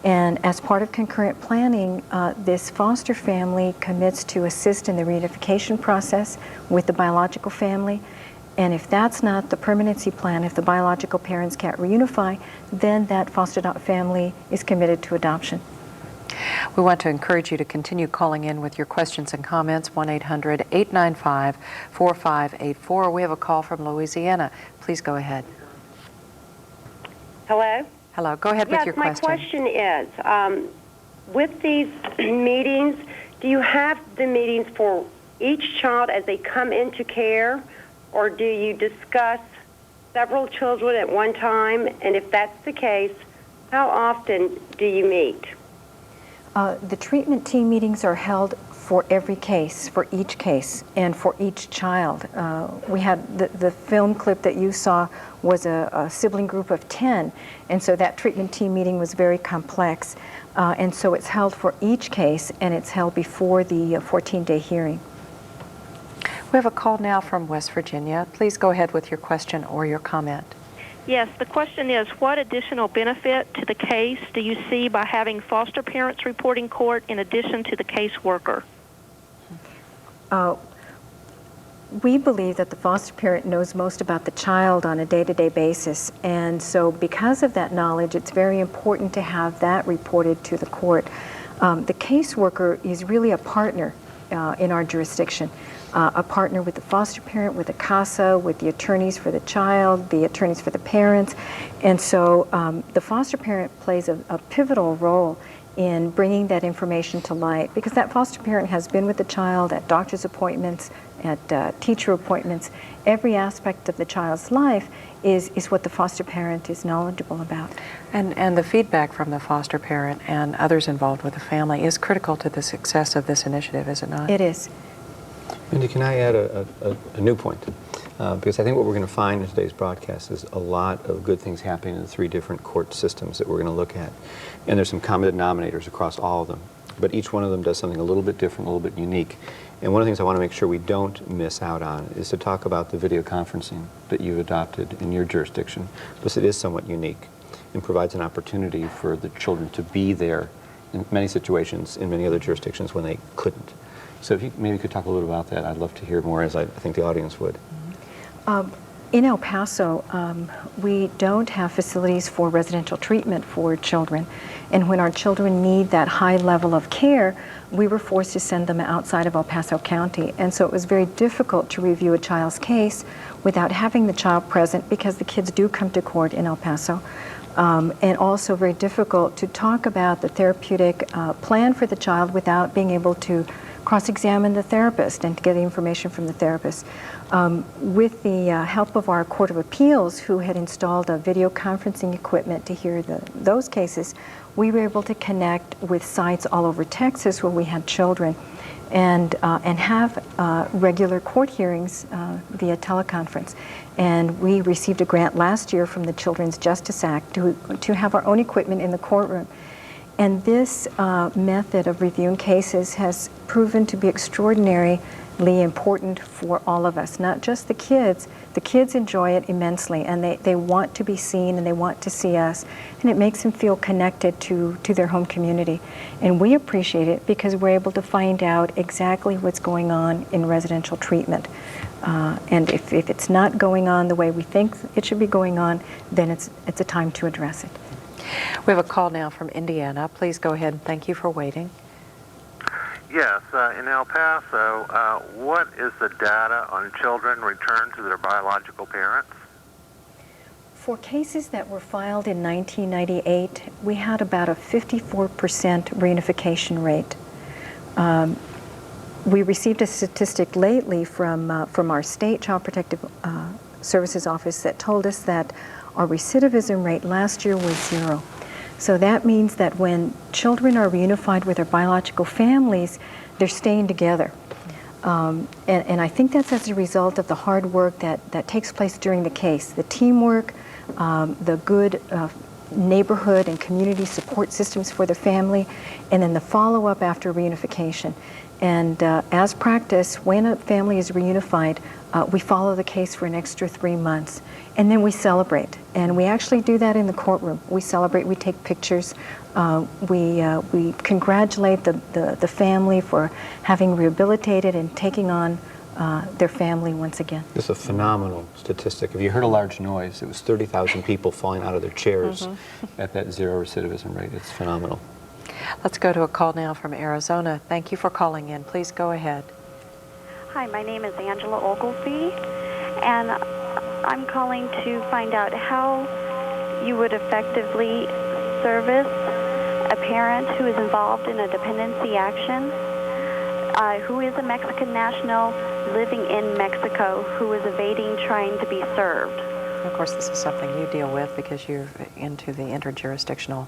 [SPEAKER 7] And as part of concurrent planning, this foster family commits to assist in the reunification process with the biological family. And if that's not the permanency plan, if the biological parents can't reunify, then that foster adopt family is committed to adoption.
[SPEAKER 1] We want to encourage you to continue calling in with your questions and comments, 1-800-895-4584. We have a call from Louisiana. Please go ahead.
[SPEAKER 16] Hello?
[SPEAKER 1] Hello. Go ahead with your question.
[SPEAKER 16] Yes, my question is, with these meetings, do you have the meetings for each child as they come into care, or do you discuss several children at one time? And if that's the case, how often do you meet?
[SPEAKER 7] The treatment team meetings are held for every case, for each case, and for each child. We had the film clip that you saw was a sibling group of 10, and so that treatment team meeting was very complex. And so it's held for each case, and it's held before the 14-day hearing.
[SPEAKER 1] We have a call now from West Virginia. Please go ahead with your question or your comment.
[SPEAKER 15] Yes, the question is, what additional benefit to the case do you see by having foster parents reporting court in addition to the caseworker?
[SPEAKER 7] We believe that the foster parent knows most about the child on a day-to-day basis, and so because of that knowledge, it's very important to have that reported to the court. The caseworker is really a partner in our jurisdiction. A partner with the foster parent, with the CASA, with the attorneys for the child, the attorneys for the parents. And so the foster parent plays a pivotal role in bringing that information to light, because that foster parent has been with the child at doctor's appointments, at teacher appointments. Every aspect of the child's life is what the foster parent is knowledgeable about.
[SPEAKER 1] And the feedback from the foster parent and others involved with the family is critical to the success of this initiative, is it not?
[SPEAKER 7] It is.
[SPEAKER 3] Mindy, can I add a new point? Because I think what we're going to find in today's broadcast is a lot of good things happening in the 3 different court systems that we're going to look at. And there's some common denominators across all of them. But each one of them does something a little bit different, a little bit unique. And one of the things I want to make sure we don't miss out on is to talk about the video conferencing that you've adopted in your jurisdiction, because it is somewhat unique and provides an opportunity for the children to be there in many situations in many other jurisdictions when they couldn't. So if you maybe could talk a little bit about that, I'd love to hear more, as I think the audience would.
[SPEAKER 7] In El Paso, we don't have facilities for residential treatment for children. And when our children need that high level of care, we were forced to send them outside of El Paso County. And so it was very difficult to review a child's case without having the child present, because the kids do come to court in El Paso. And also very difficult to talk about the therapeutic plan for the child without being able to cross-examine the therapist and to get information from the therapist. With the help of our Court of Appeals, who had installed a video conferencing equipment to hear those cases, we were able to connect with sites all over Texas where we had children and have regular court hearings via teleconference. And we received a grant last year from the Children's Justice Act to have our own equipment in the courtroom. And this method of reviewing cases has proven to be extraordinarily important for all of us, not just the kids. The kids enjoy it immensely, and they want to be seen and they want to see us, and it makes them feel connected to their home community. And we appreciate it because we're able to find out exactly what's going on in residential treatment. And if it's not going on the way we think it should be going on, then it's a time to address it.
[SPEAKER 1] We have a call now from Indiana. Please go ahead, and thank you for waiting.
[SPEAKER 17] Yes, in El Paso, what is the data on children returned to their biological parents?
[SPEAKER 7] For cases that were filed in 1998, we had about a 54% reunification rate. We received a statistic lately from our state Child Protective Services office that told us that our recidivism rate last year was 0. So that means that when children are reunified with their biological families, they're staying together. And I think that's as a result of the hard work that takes place during the case, the teamwork, the good neighborhood and community support systems for the family, and then the follow-up after reunification. And as practice, when a family is reunified, we follow the case for an extra 3 months, and then we celebrate. And we actually do that in the courtroom. We celebrate, we take pictures, we congratulate the family for having rehabilitated and taking on their family once again.
[SPEAKER 3] This is a phenomenal statistic. If you heard a large noise, it was 30,000 people falling out of their chairs at that 0 recidivism rate. It's phenomenal.
[SPEAKER 1] Let's go to a call now from Arizona. Thank you for calling in. Please go ahead.
[SPEAKER 18] Hi, my name is Angela Oglesby, and I'm calling to find out how you would effectively service a parent who is involved in a dependency action, who is a Mexican national living in Mexico, who is evading trying to be served.
[SPEAKER 1] Of course, this is something you deal with because you're into the interjurisdictional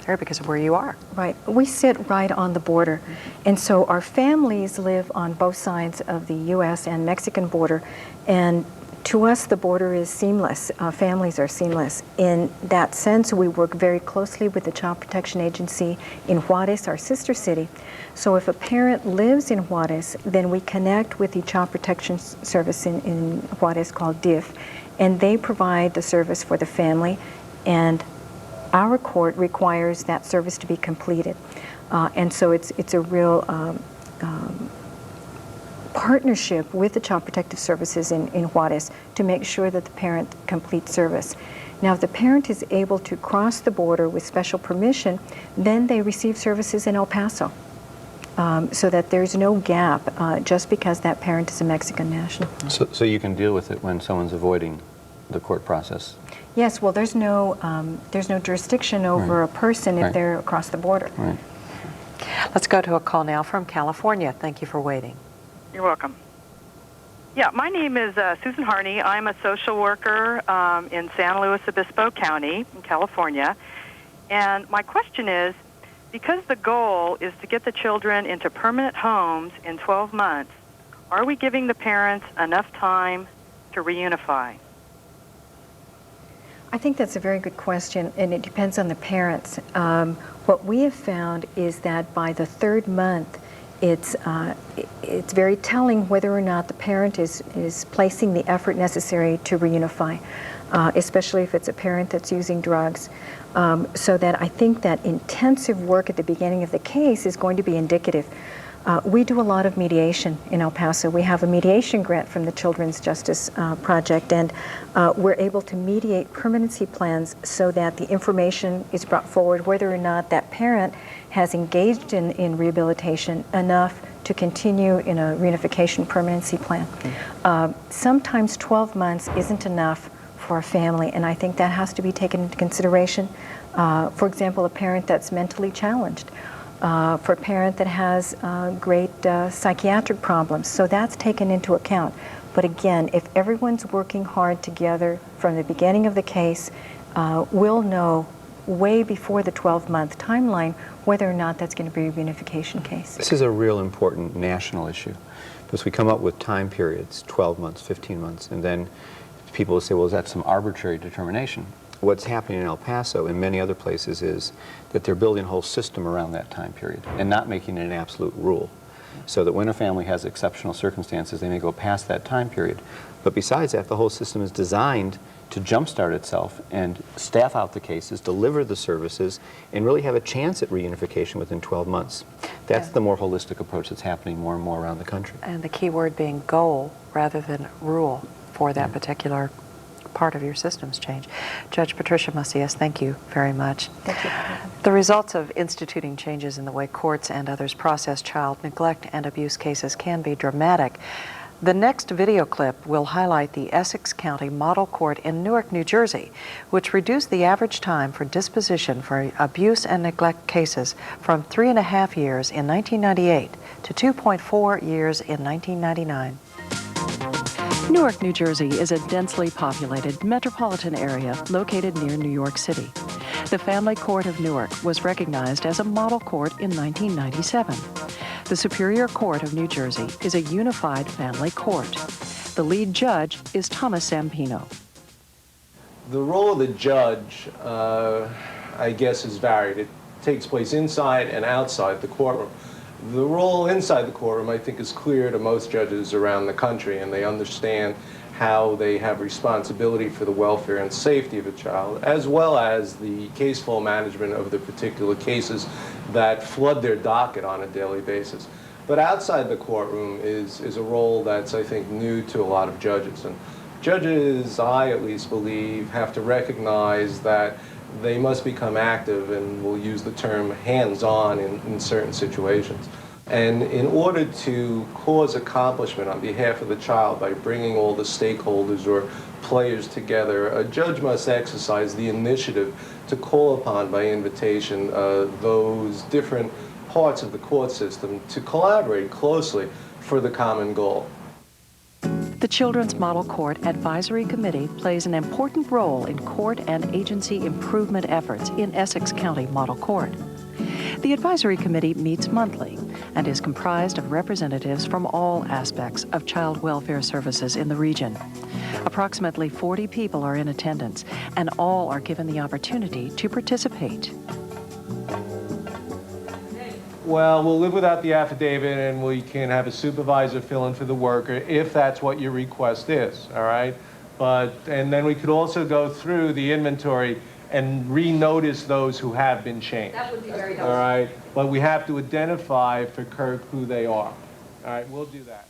[SPEAKER 1] area because of where you are.
[SPEAKER 7] Right. We sit right on the border. And so our families live on both sides of the U.S. and Mexican border. And to us, the border is seamless. Families are seamless. In that sense, we work very closely with the Child Protection Agency in Juarez, our sister city. So if a parent lives in Juarez, then we connect with the Child Protection Service in Juarez called DIF, and they provide the service for the family, and our court requires that service to be completed. And so it's a real partnership with the Child Protective Services in Juarez to make sure that the parent completes service. Now, if the parent is able to cross the border with special permission, then they receive services in El Paso, so that there's no gap just because that parent is a Mexican national.
[SPEAKER 3] So you can deal with it when someone's avoiding the court process?
[SPEAKER 7] Yes, well, there's no jurisdiction over a person if they're across the border.
[SPEAKER 3] Right.
[SPEAKER 1] Let's go to a call now from California. Thank you for waiting.
[SPEAKER 19] You're welcome. Yeah, my name is Susan Harney. I'm a social worker in San Luis Obispo County in California. And my question is, because the goal is to get the children into permanent homes in 12 months, are we giving the parents enough time to reunify?
[SPEAKER 7] I think that's a very good question, and it depends on the parents. What we have found is that by the 3rd month, it's very telling whether or not the parent is placing the effort necessary to reunify, especially if it's a parent that's using drugs. So that I think that intensive work at the beginning of the case is going to be indicative. We do a lot of mediation in El Paso. We have a mediation grant from the Children's Justice Project, and we're able to mediate permanency plans so that the information is brought forward whether or not that parent has engaged in rehabilitation enough to continue in a reunification permanency plan. Sometimes 12 months isn't enough for a family, and I think that has to be taken into consideration. For example, a parent that's mentally challenged, for a parent that has great psychiatric problems. So that's taken into account. But again, if everyone's working hard together from the beginning of the case, we'll know way before the 12-month timeline whether or not that's going to be a reunification case.
[SPEAKER 3] This is a real important national issue because we come up with time periods, 12 months, 15 months, and then people will say, well, is that some arbitrary determination? What's happening in El Paso and many other places is that they're building a whole system around that time period and not making it an absolute rule. So that when a family has exceptional circumstances, they may go past that time period. But besides that, the whole system is designed to jumpstart itself and staff out the cases, deliver the services, and really have a chance at reunification within 12 months. That's the more holistic approach that's happening more and more around the country.
[SPEAKER 1] And the key word being goal rather than rule for that particular part of your systems change. Judge Patricia Macias, thank you very much.
[SPEAKER 7] Thank you.
[SPEAKER 1] The results of instituting changes in the way courts and others process child neglect and abuse cases can be dramatic. The next video clip will highlight the Essex County Model Court in Newark, New Jersey, which reduced the average time for disposition for abuse and neglect cases from 3.5 years in 1998 to 2.4 years in 1999. Newark, New Jersey is a densely populated metropolitan area located near New York City. The Family Court of Newark was recognized as a model court in 1997. The Superior Court of New Jersey is a unified family court. The lead judge is Thomas Zampino.
[SPEAKER 20] The role of the judge, I guess, is varied. It takes place inside and outside the courtroom. The role inside the courtroom, I think, is clear to most judges around the country, and they understand how they have responsibility for the welfare and safety of a child, as well as the case flow management of the particular cases that flood their docket on a daily basis. But outside the courtroom is a role that's, I think, new to a lot of judges. And judges, I at least believe, have to recognize that they must become active, and we'll use the term hands-on in certain situations. And in order to cause accomplishment on behalf of the child by bringing all the stakeholders or players together, a judge must exercise the initiative to call upon by invitation those different parts of the court system to collaborate closely for the common goal.
[SPEAKER 1] The Children's Model Court Advisory Committee plays an important role in court and agency improvement efforts in Essex County Model Court. The Advisory Committee meets monthly and is comprised of representatives from all aspects of child welfare services in the region. Approximately 40 people are in attendance, and all are given the opportunity to participate.
[SPEAKER 20] Well, we'll live without the affidavit, and we can have a supervisor fill in for the worker if that's what your request is, all right? And then we could also go through the inventory and re-notice those who have been changed.
[SPEAKER 11] That would be very helpful.
[SPEAKER 20] All right? But we have to identify for Kirk who they are. All right, we'll do that.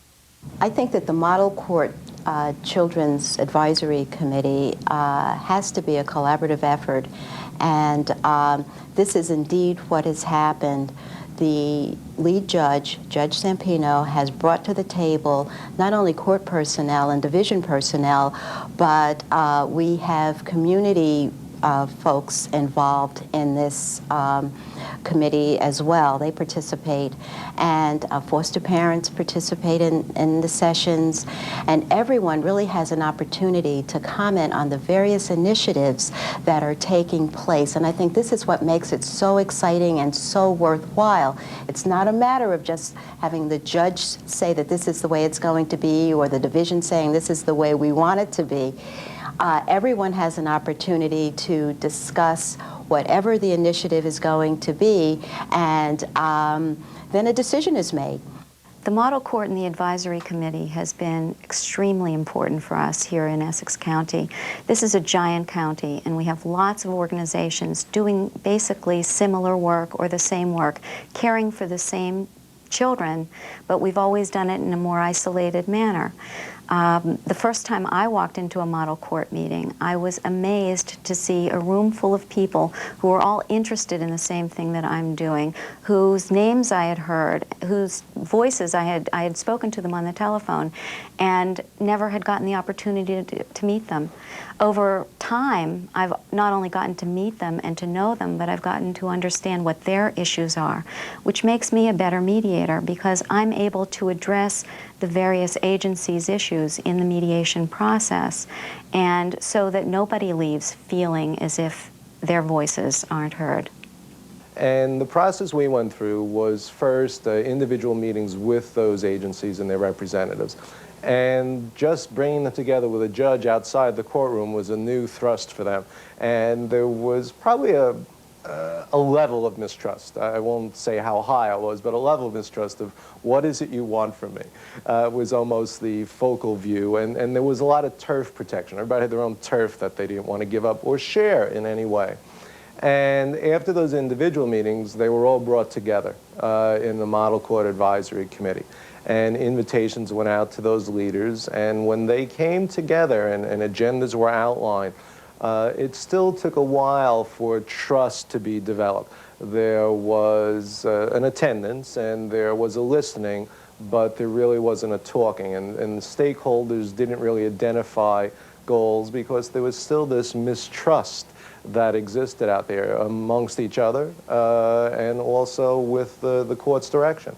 [SPEAKER 21] I think that the Model Court Children's Advisory Committee has to be a collaborative effort, and this is indeed what has happened. The lead judge, Judge Zampino, has brought to the table not only court personnel and division personnel, but we have community folks involved in this committee as well. They participate, and foster parents participate in the sessions, and everyone really has an opportunity to comment on the various initiatives that are taking place. And I think this is what makes it so exciting and so worthwhile. It's not a matter of just having the judge say that this is the way it's going to be, or the division saying this is the way we want it to be. Everyone has an opportunity to discuss whatever the initiative is going to be, and then a decision is made.
[SPEAKER 10] The Model Court and the Advisory Committee has been extremely important for us here in Essex County. This is a giant county, and we have lots of organizations doing basically similar work or the same work, caring for the same
[SPEAKER 2] children, but we've always done it in a more isolated manner. The first time I walked into a model court meeting, I was amazed to see a room full of people who were all interested in the same thing that I'm doing, whose names I had heard, whose voices I had spoken to them on the telephone, and never had gotten the opportunity to meet them. Over time, I've not only gotten to meet them and to know them, but I've gotten to understand what their issues are, which makes me a better mediator because I'm able to address the various agencies' issues in the mediation process, and so that nobody leaves feeling as if their voices aren't heard.
[SPEAKER 20] And the process we went through was first individual meetings with those agencies and their representatives. And just bringing them together with a judge outside the courtroom was a new thrust for them. And there was probably a level of mistrust. I won't say how high it was, but a level of mistrust of what is it you want from me was almost the focal view. And there was a lot of turf protection. Everybody had their own turf that they didn't want to give up or share in any way. And after those individual meetings, they were all brought together in the Model Court Advisory Committee. And invitations went out to those leaders. And when they came together and agendas were outlined, it still took a while for trust to be developed. There was an attendance and there was a listening, but there really wasn't a talking. And the stakeholders didn't really identify goals because there was still this mistrust that existed out there amongst each other and also with the court's direction.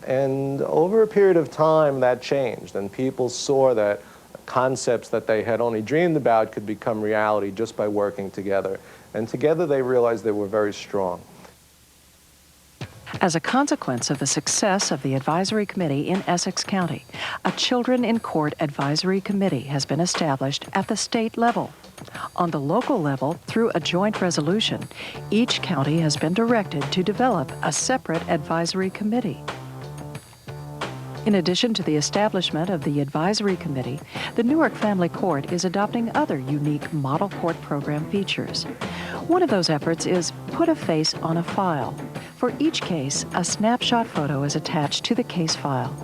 [SPEAKER 20] And over a period of time, that changed, and people saw that concepts that they had only dreamed about could become reality just by working together. And together they realized they were very strong.
[SPEAKER 1] As a consequence of the success of the Advisory Committee in Essex County, a Children in Court Advisory Committee has been established at the state level. On the local level, through a joint resolution, each county has been directed to develop a separate advisory committee. In addition to the establishment of the Advisory Committee, the Newark Family Court is adopting other unique model court program features. One of those efforts is Put a Face on a File. For each case, a snapshot photo is attached to the case file.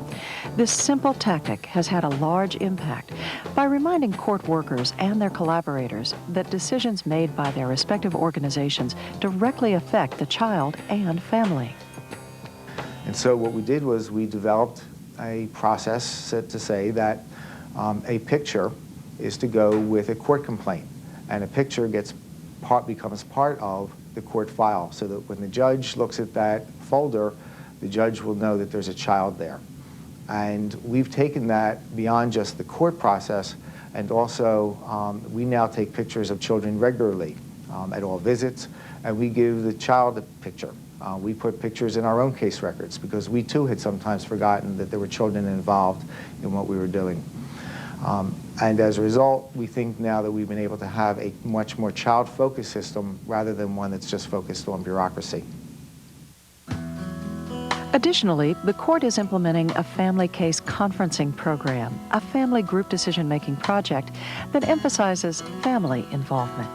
[SPEAKER 1] This simple tactic has had a large impact by reminding court workers and their collaborators that decisions made by their respective organizations directly affect the child and family.
[SPEAKER 12] And so what we did was we developed a process to say that a picture is to go with a court complaint, and a picture becomes part of the court file, so that when the judge looks at that folder, the judge will know that there's a child there. And we've taken that beyond just the court process, and also we now take pictures of children regularly at all visits, and we give the child a picture. We put pictures in our own case records because we too had sometimes forgotten that there were children involved in what we were doing. And as a result, we think now that we've been able to have a much more child-focused system rather than one that's just focused on bureaucracy.
[SPEAKER 1] Additionally, the court is implementing a family case conferencing program, a family group decision-making project that emphasizes family involvement.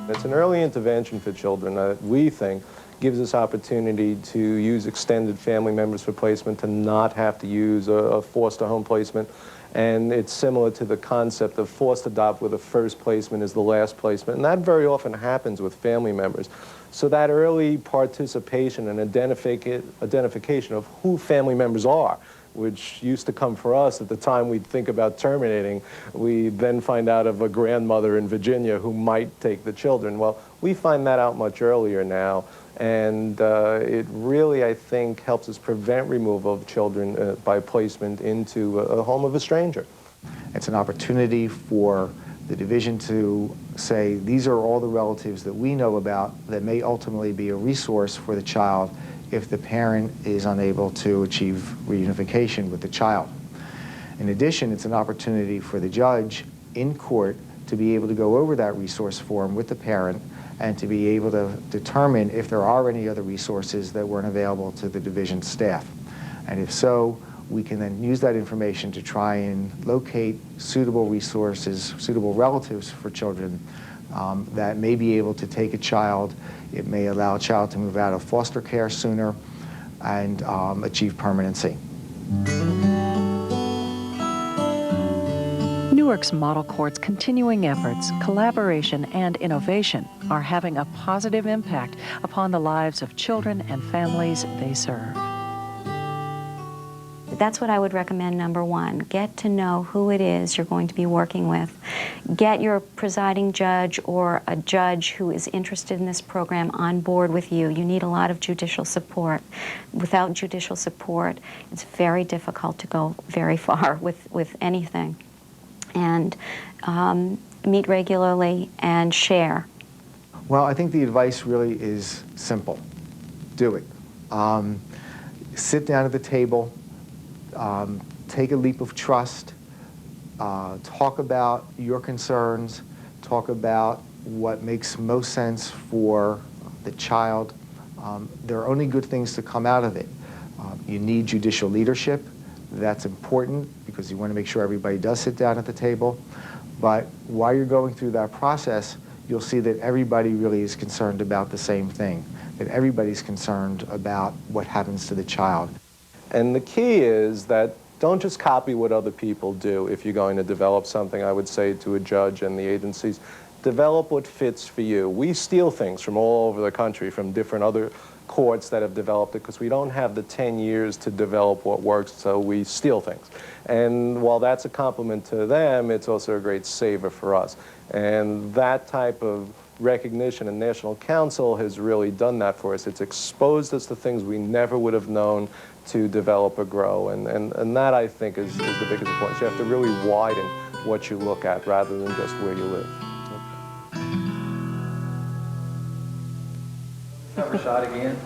[SPEAKER 20] It's an early intervention for children that we think gives us opportunity to use extended family members for placement, to not have to use a foster home placement. And it's similar to the concept of forced adopt, where the first placement is the last placement. And that very often happens with family members. So that early participation and identification of who family members are, which used to come for us at the time we'd think about terminating, we then find out of a grandmother in Virginia who might take the children. Well, we find that out much earlier now. And it really, I think, helps us prevent removal of children by placement into a home of a stranger.
[SPEAKER 12] It's an opportunity for the division to say, these are all the relatives that we know about that may ultimately be a resource for the child if the parent is unable to achieve reunification with the child. In addition, it's an opportunity for the judge in court to be able to go over that resource form with the parent and to be able to determine if there are any other resources that weren't available to the division staff. And if so, we can then use that information to try and locate suitable resources, suitable relatives for children that may be able to take a child. It may allow a child to move out of foster care sooner.
[SPEAKER 4] and achieve permanency.
[SPEAKER 1] Newark's model court's continuing efforts, collaboration, and innovation are having a positive impact upon the lives of children and families they serve.
[SPEAKER 2] That's what I would recommend, number one. Get to know who it is you're going to be working with. Get your presiding judge or a judge who is interested in this program on board with you. You need a lot of judicial support. Without judicial support, it's very difficult to go very far with anything. And meet regularly and share.
[SPEAKER 4] Well, I think the advice really is simple. Do it. Sit down at the table. Take a leap of trust, talk about your concerns, talk about what makes most sense for the child. There are only good things to come out of it. You need judicial leadership. That's important because you want to make sure everybody does sit down at the table. But while you're going through that process, you'll see that everybody really is concerned about the same thing, that everybody's concerned about what happens to the child.
[SPEAKER 20] And the key is that don't just copy what other people do. If you're going to develop something, I would say to a judge and the agencies, develop what fits for you. We steal things from all over the country, from different other courts that have developed it, because we don't have the 10 years to develop what works, so we steal things. And while that's a compliment to them, it's also a great saver for us. And that type of recognition, and National Council has really done that for us. It's exposed us to things we never would have known to develop or grow, and that, I think, is the biggest importance. You have to really widen what you look at rather than just where you live.
[SPEAKER 22] Have a shot again.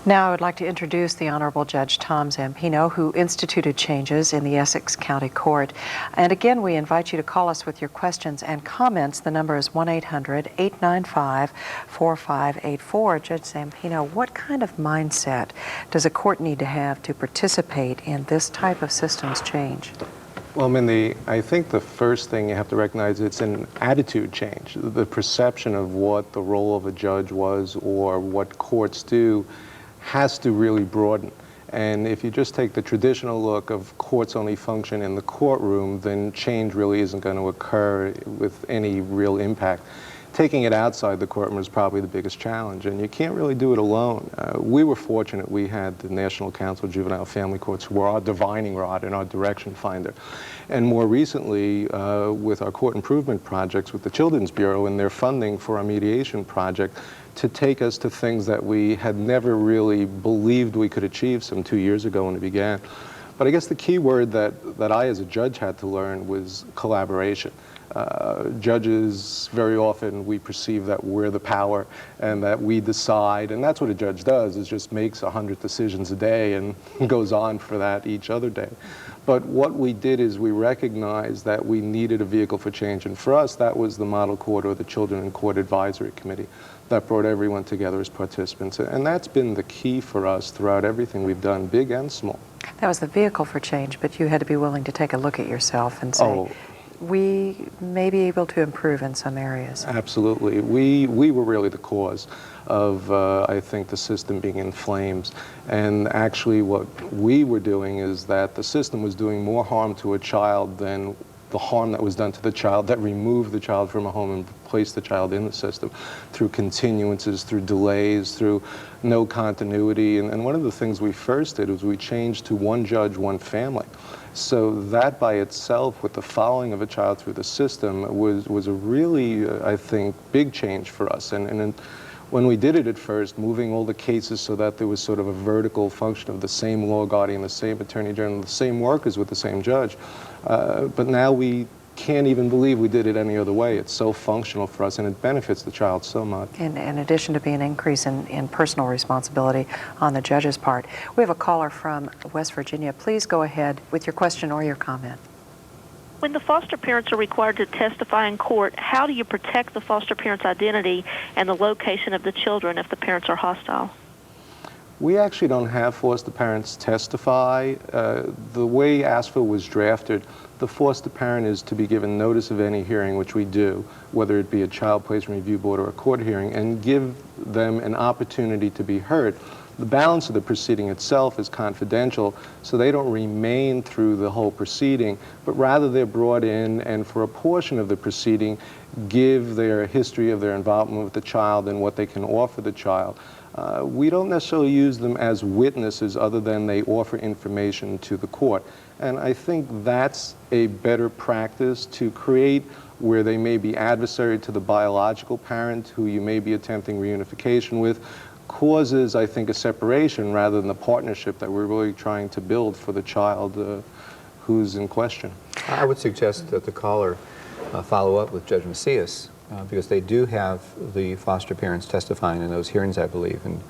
[SPEAKER 1] Now I would like to introduce the Honorable Judge Tom Zampino, who instituted changes in the Essex County Court. And again, we invite you to call us with your questions and comments. The number is 1-800-895-4584. Judge Zampino, what kind of mindset does a court need to have to participate in this type of systems change?
[SPEAKER 20] Well, Mindy, I think the first thing you have to recognize, it's an attitude change. The perception of what the role of a judge was or what courts do has to really broaden. And if you just take the traditional look of courts only function in the courtroom, then change really isn't going to occur with any real impact. Taking it outside the courtroom is probably the biggest challenge, and you can't really do it alone. We were fortunate we had the National Council of Juvenile Family Courts, who were our divining rod and our direction finder. And more recently, with our court improvement projects with the Children's Bureau and their funding for our mediation project, to take us to things that we had never really believed we could achieve some 2 years ago when it began. But I guess the key word that I as a judge had to learn was collaboration. Judges, very often we perceive that we're the power and that we decide, and that's what a judge does, is just makes 100 decisions a day and goes on for that each other day. But what we did is we recognized that we needed a vehicle for change, and for us that was the Model Court or the Children in Court Advisory Committee that brought everyone together as participants, and that's been the key for us throughout everything we've done, big and small.
[SPEAKER 1] That was the vehicle for change, but you had to be willing to take a look at yourself and say, we may be able to improve in some areas.
[SPEAKER 20] Absolutely. We were really the cause of, I think, the system being in flames. And actually what we were doing is that the system was doing more harm to a child than the harm that was done to the child that removed the child from a home and placed the child in the system through continuances, through delays, through no continuity. And one of the things we first did was we changed to one judge, one family. So that by itself, with the following of a child through the system, was a really, I think, big change for us. And when we did it at first, moving all the cases so that there was sort of a vertical function of the same law guardian, the same attorney general, the same workers with the same judge. But now we can't even believe we did it any other way. It's so functional for us, and it benefits the child so much.
[SPEAKER 1] In addition to being an increase in personal responsibility on the judge's part. We have a caller from West Virginia. Please go ahead with your question or your comment.
[SPEAKER 23] When the foster parents are required to testify in court, how do you protect the foster parent's identity and the location of the children if the parents are hostile?
[SPEAKER 20] We actually don't have foster parents testify. The way ASFA was drafted, the foster parent is to be given notice of any hearing, which we do, whether it be a child placement review board or a court hearing, and give them an opportunity to be heard. The balance of the proceeding itself is confidential, so they don't remain through the whole proceeding, but rather they're brought in and for a portion of the proceeding give their history of their involvement with the child and what they can offer the child. We don't necessarily use them as witnesses other than they offer information to the court. And I think that's a better practice to create where they may be adversary to the biological parent who you may be attempting reunification with, causes, I think, a separation rather than the partnership that we're really trying to build for the child who's in question.
[SPEAKER 3] I would suggest that the caller follow up with Judge Macias, because they do have the foster parents testifying in those hearings, I believe, and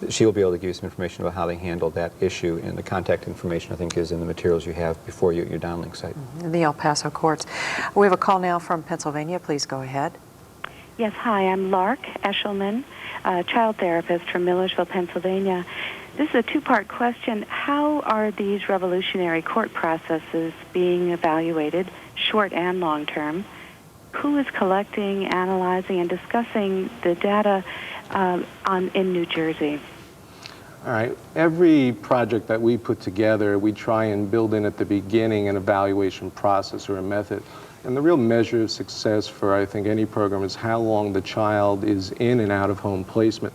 [SPEAKER 3] she will be able to give you some information about how they handled that issue, and the contact information, I think, is in the materials you have before you at your downlink site.
[SPEAKER 1] In the El Paso courts. We have a call now from Pennsylvania. Please go ahead.
[SPEAKER 5] Yes, hi, I'm Lark Eshelman, child therapist from Millersville, Pennsylvania. This is a two-part question. How are these revolutionary court processes being evaluated, short and long term? Who is collecting, analyzing, and discussing the data in New Jersey?
[SPEAKER 20] All right. Every project that we put together, we try and build in at the beginning an evaluation process or a method. And the real measure of success for, I think, any program is how long the child is in and out of home placement.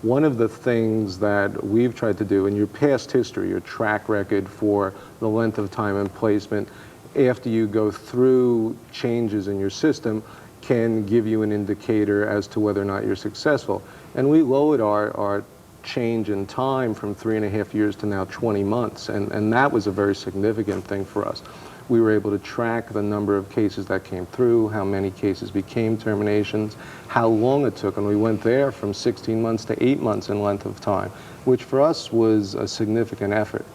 [SPEAKER 20] One of the things that we've tried to do in your past history, your track record for the length of time in placement, after you go through changes in your system, can give you an indicator as to whether or not you're successful. And we lowered our change in time from 3.5 years to now 20 months, and that was a very significant thing for us. We were able to track the number of cases that came through, how many cases became terminations, how long it took, and we went there from 16 months to 8 months in length of time, which for us was a significant effort.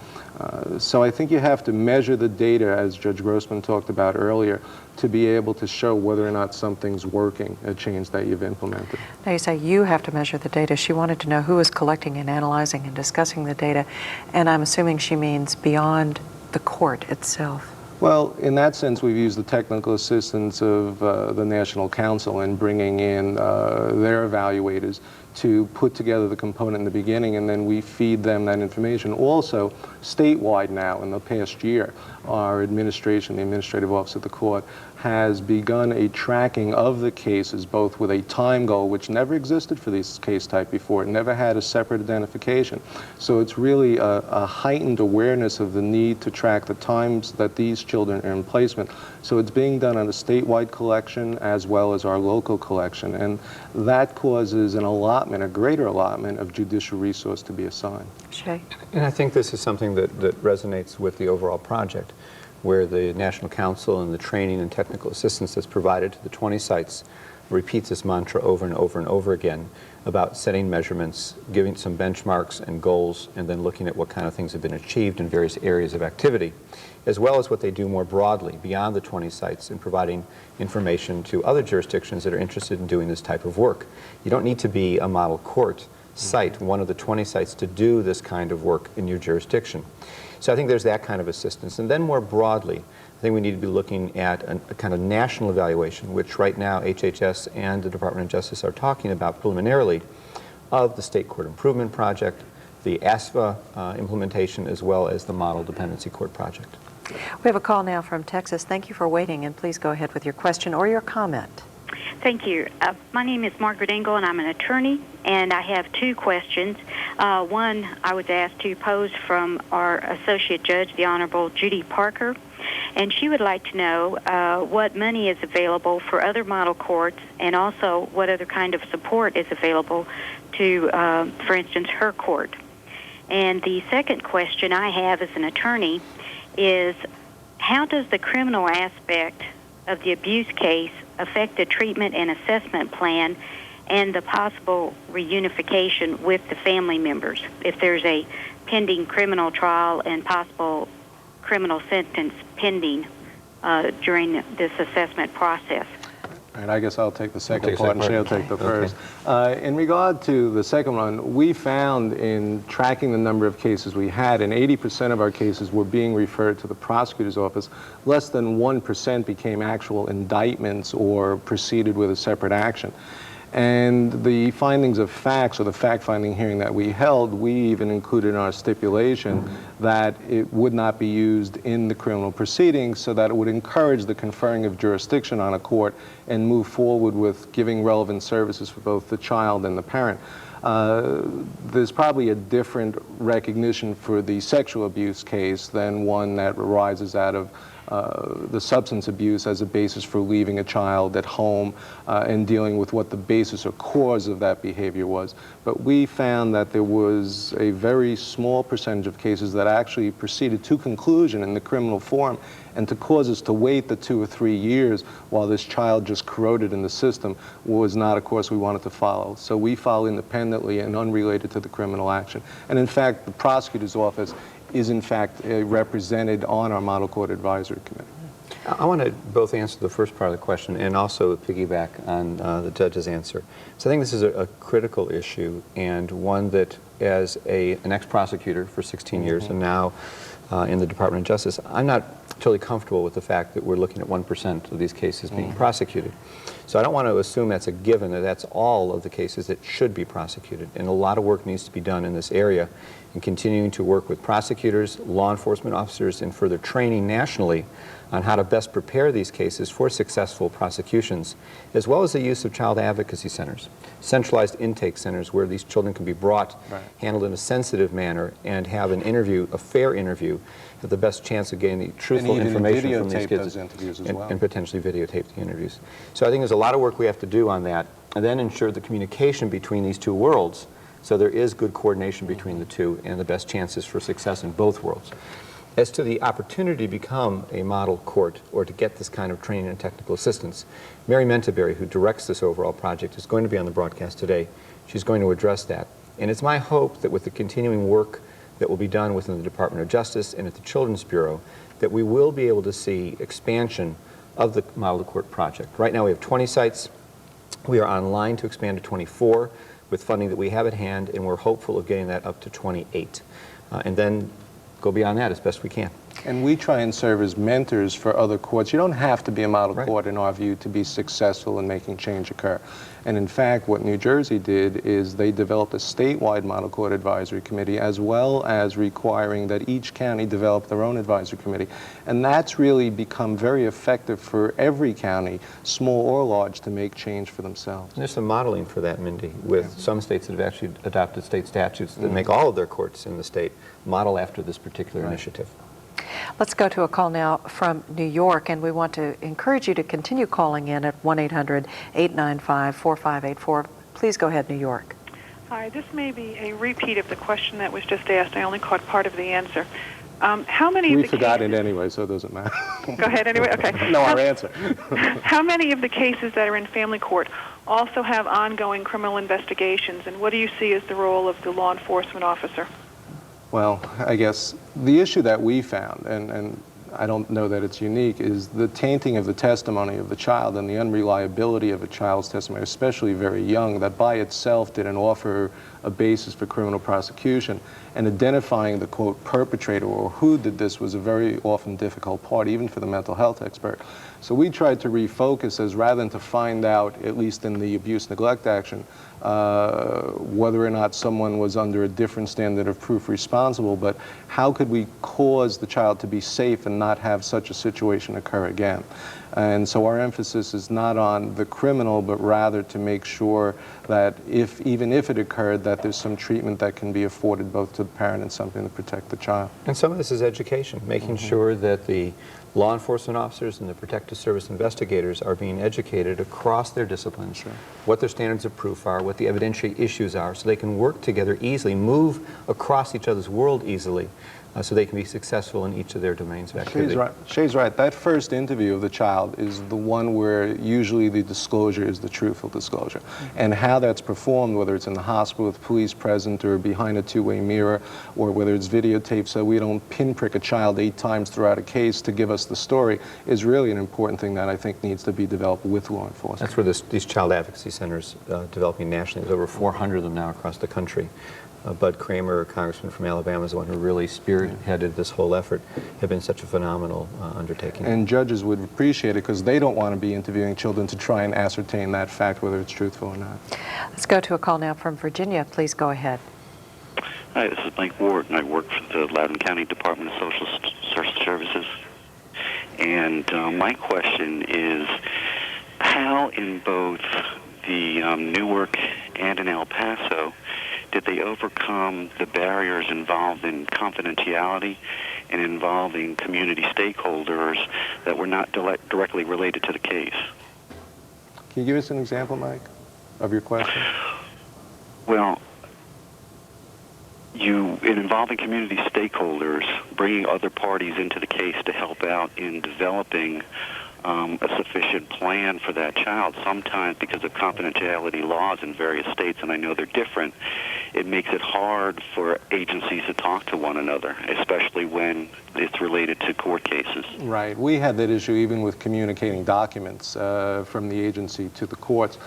[SPEAKER 20] So I think you have to measure the data, as Judge Grossman talked about earlier, to be able to show whether or not something's working, a change that you've implemented.
[SPEAKER 1] Now you say you have to measure the data. She wanted to know who is collecting and analyzing and discussing the data, and I'm assuming she means beyond the court itself.
[SPEAKER 20] Well, in that sense, we've used the technical assistance of the National Council in bringing in their evaluators to put together the component in the beginning, and then we feed them that information. Also, statewide now, in the past year, our administration, the administrative office of the court, has begun a tracking of the cases, both with a time goal, which never existed for this case type before. It never had a separate identification. So it's really a heightened awareness of the need to track the times that these children are in placement. So it's being done on a statewide collection as well as our local collection, and that causes an allotment, a greater allotment of judicial resource to be assigned.
[SPEAKER 1] Shay?
[SPEAKER 3] And I think this is something that resonates with the overall project, where the National Council and the training and technical assistance that's provided to the 20 sites repeats this mantra over and over and over again about setting measurements, giving some benchmarks and goals, and then looking at what kind of things have been achieved in various areas of activity, as well as what they do more broadly beyond the 20 sites in providing information to other jurisdictions that are interested in doing this type of work. You don't need to be a model court site, one of the 20 sites, to do this kind of work in your jurisdiction. So I think there's that kind of assistance. And then more broadly, I think we need to be looking at a kind of national evaluation, which right now HHS and the Department of Justice are talking about preliminarily, of the State Court Improvement Project, the ASFA implementation, as well as the Model Dependency Court Project.
[SPEAKER 1] We have a call now from Texas. Thank you for waiting, and please go ahead with your question or your comment.
[SPEAKER 6] Thank you. My name is Margaret Engel, and I'm an attorney, and I have two questions. One I was asked to pose from our Associate Judge, the Honorable Judy Parker, and she would like to know what money is available for other model courts, and also what other kind of support is available to, for instance, her court. And the second question I have as an attorney is, how does the criminal aspect of the abuse case affect the treatment and assessment plan and the possible reunification with the family members if there's a pending criminal trial and possible criminal sentence pending during this assessment process?
[SPEAKER 20] All right, I guess I'll take the second
[SPEAKER 3] take the
[SPEAKER 20] part and
[SPEAKER 3] second
[SPEAKER 20] she'll
[SPEAKER 3] part.
[SPEAKER 20] take the
[SPEAKER 3] Okay.
[SPEAKER 20] first. In regard to the second one, we found in tracking the number of cases we had, in 80% of our cases were being referred to the prosecutor's office. Less than 1% became actual indictments or proceeded with a separate action. And the findings of facts, or the fact-finding hearing that we held, we even included in our stipulation that it would not be used in the criminal proceedings, so that it would encourage the conferring of jurisdiction on a court and move forward with giving relevant services for both the child and the parent. There's probably a different recognition for the sexual abuse case than one that arises out of the substance abuse as a basis for leaving a child at home and dealing with what the basis or cause of that behavior was. But we found that there was a very small percentage of cases that actually proceeded to conclusion in the criminal form, and to cause us to wait the 2 or 3 years while this child just corroded in the system was not a course we wanted to follow. So we follow independently and unrelated to the criminal action. And in fact, the prosecutor's office is in fact represented on our Model Court Advisory Committee.
[SPEAKER 3] I want to both answer the first part of the question and also piggyback on the judge's answer. So I think this is a critical issue, and one that, as an ex-prosecutor for 16 years and now in the Department of Justice, I'm not totally comfortable with the fact that we're looking at 1% of these cases being prosecuted. So I don't want to assume that's a given, that that's all of the cases that should be prosecuted. And a lot of work needs to be done in this area, and continuing to work with prosecutors, law enforcement officers, and further training nationally on how to best prepare these cases for successful prosecutions, as well as the use of child advocacy centers, centralized intake centers where these children can be brought, handled in a sensitive manner, and have an interview, a fair interview, have the best chance of getting the truthful information from these kids,
[SPEAKER 20] those interviews as well.
[SPEAKER 3] and potentially videotape the interviews. So I think there's a lot of work we have to do on that, and then ensure the communication between these two worlds, so there is good coordination between the two and the best chances for success in both worlds. As to the opportunity to become a model court or to get this kind of training and technical assistance, Mary Mentaberry, who directs this overall project, is going to be on the broadcast today. She's going to address that. And it's my hope that with the continuing work that will be done within the Department of Justice and at the Children's Bureau, that we will be able to see expansion of the Model Court project. Right now we have 20 sites. We are on line to expand to 24 with funding that we have at hand, and we're hopeful of getting that up to 28. And then go beyond that as best we can.
[SPEAKER 20] And we try and serve as mentors for other courts. You don't have to be a model court, in our view, to be successful in making change occur. And in fact, what New Jersey did is they developed a statewide model court advisory committee, as well as requiring that each county develop their own advisory committee. And that's really become very effective for every county, small or large, to make change for themselves.
[SPEAKER 3] And there's some modeling for that, Mindy, with some states that have actually adopted state statutes that make all of their courts in the state model after this particular initiative.
[SPEAKER 1] Let's go to a call now from New York, and we want to encourage you to continue calling in at 1-800-895-4584. Please go ahead, New York.
[SPEAKER 14] Hi, this may be a repeat of the question that was just asked. I only caught part of the answer. How many
[SPEAKER 20] We
[SPEAKER 14] of the
[SPEAKER 20] forgot it anyway, so it doesn't matter.
[SPEAKER 14] Go ahead anyway, okay.
[SPEAKER 20] No, our answer.
[SPEAKER 14] How many of the cases that are in family court also have ongoing criminal investigations, and what do you see as the role of the law enforcement officer?
[SPEAKER 20] Well, I guess the issue that we found, and I don't know that it's unique, is the tainting of the testimony of the child and the unreliability of a child's testimony, especially very young, that by itself didn't offer a basis for criminal prosecution. And identifying the, quote, perpetrator or who did this was a very often difficult part, even for the mental health expert. So we tried to refocus as, rather than to find out, at least in the abuse neglect action, whether or not someone was under a different standard of proof responsible, but how could we cause the child to be safe and not have such a situation occur again? And so our emphasis is not on the criminal, but rather to make sure that even if it occurred, that there's some treatment that can be afforded both to the parent and something to protect the child.
[SPEAKER 3] And some of this is education, making sure that the law enforcement officers and the protective service investigators are being educated across their disciplines, what their standards of proof are, what the evidentiary issues are, so they can work together easily, move across each other's world easily, so they can be successful in each of their domains of activity.
[SPEAKER 20] Shay's right. That first interview of the child is the one where usually the disclosure is the truthful disclosure. And how that's performed, whether it's in the hospital with police present or behind a two-way mirror, or whether it's videotaped so we don't pinprick a child 8 times throughout a case to give us us the story is really an important thing that I think needs to be developed with law enforcement.
[SPEAKER 3] That's where these child advocacy centers developing nationally. There's over 400 of them now across the country. Bud Kramer, Congressman from Alabama, is the one who really spearheaded this whole effort. Have been such a phenomenal undertaking.
[SPEAKER 20] And judges would appreciate it because they don't want to be interviewing children to try and ascertain that fact, whether it's truthful or not.
[SPEAKER 1] Let's go to a call now from Virginia. Please go ahead.
[SPEAKER 8] Hi, this is Mike Ward, and I work for the Loudoun County Department of Social Services. And my question is, how in both the Newark and in El Paso did they overcome the barriers involved in confidentiality and involving community stakeholders that were not directly related to the case?
[SPEAKER 20] Can you give us an example, Mike, of your question?
[SPEAKER 8] Well, in involving community stakeholders, bringing other parties into the case to help out in developing a sufficient plan for that child. Sometimes because of confidentiality laws in various states, and I know they're different, it makes it hard for agencies to talk to one another, especially when it's related to court cases.
[SPEAKER 20] Right. We had that issue even with communicating documents from the agency to the courts.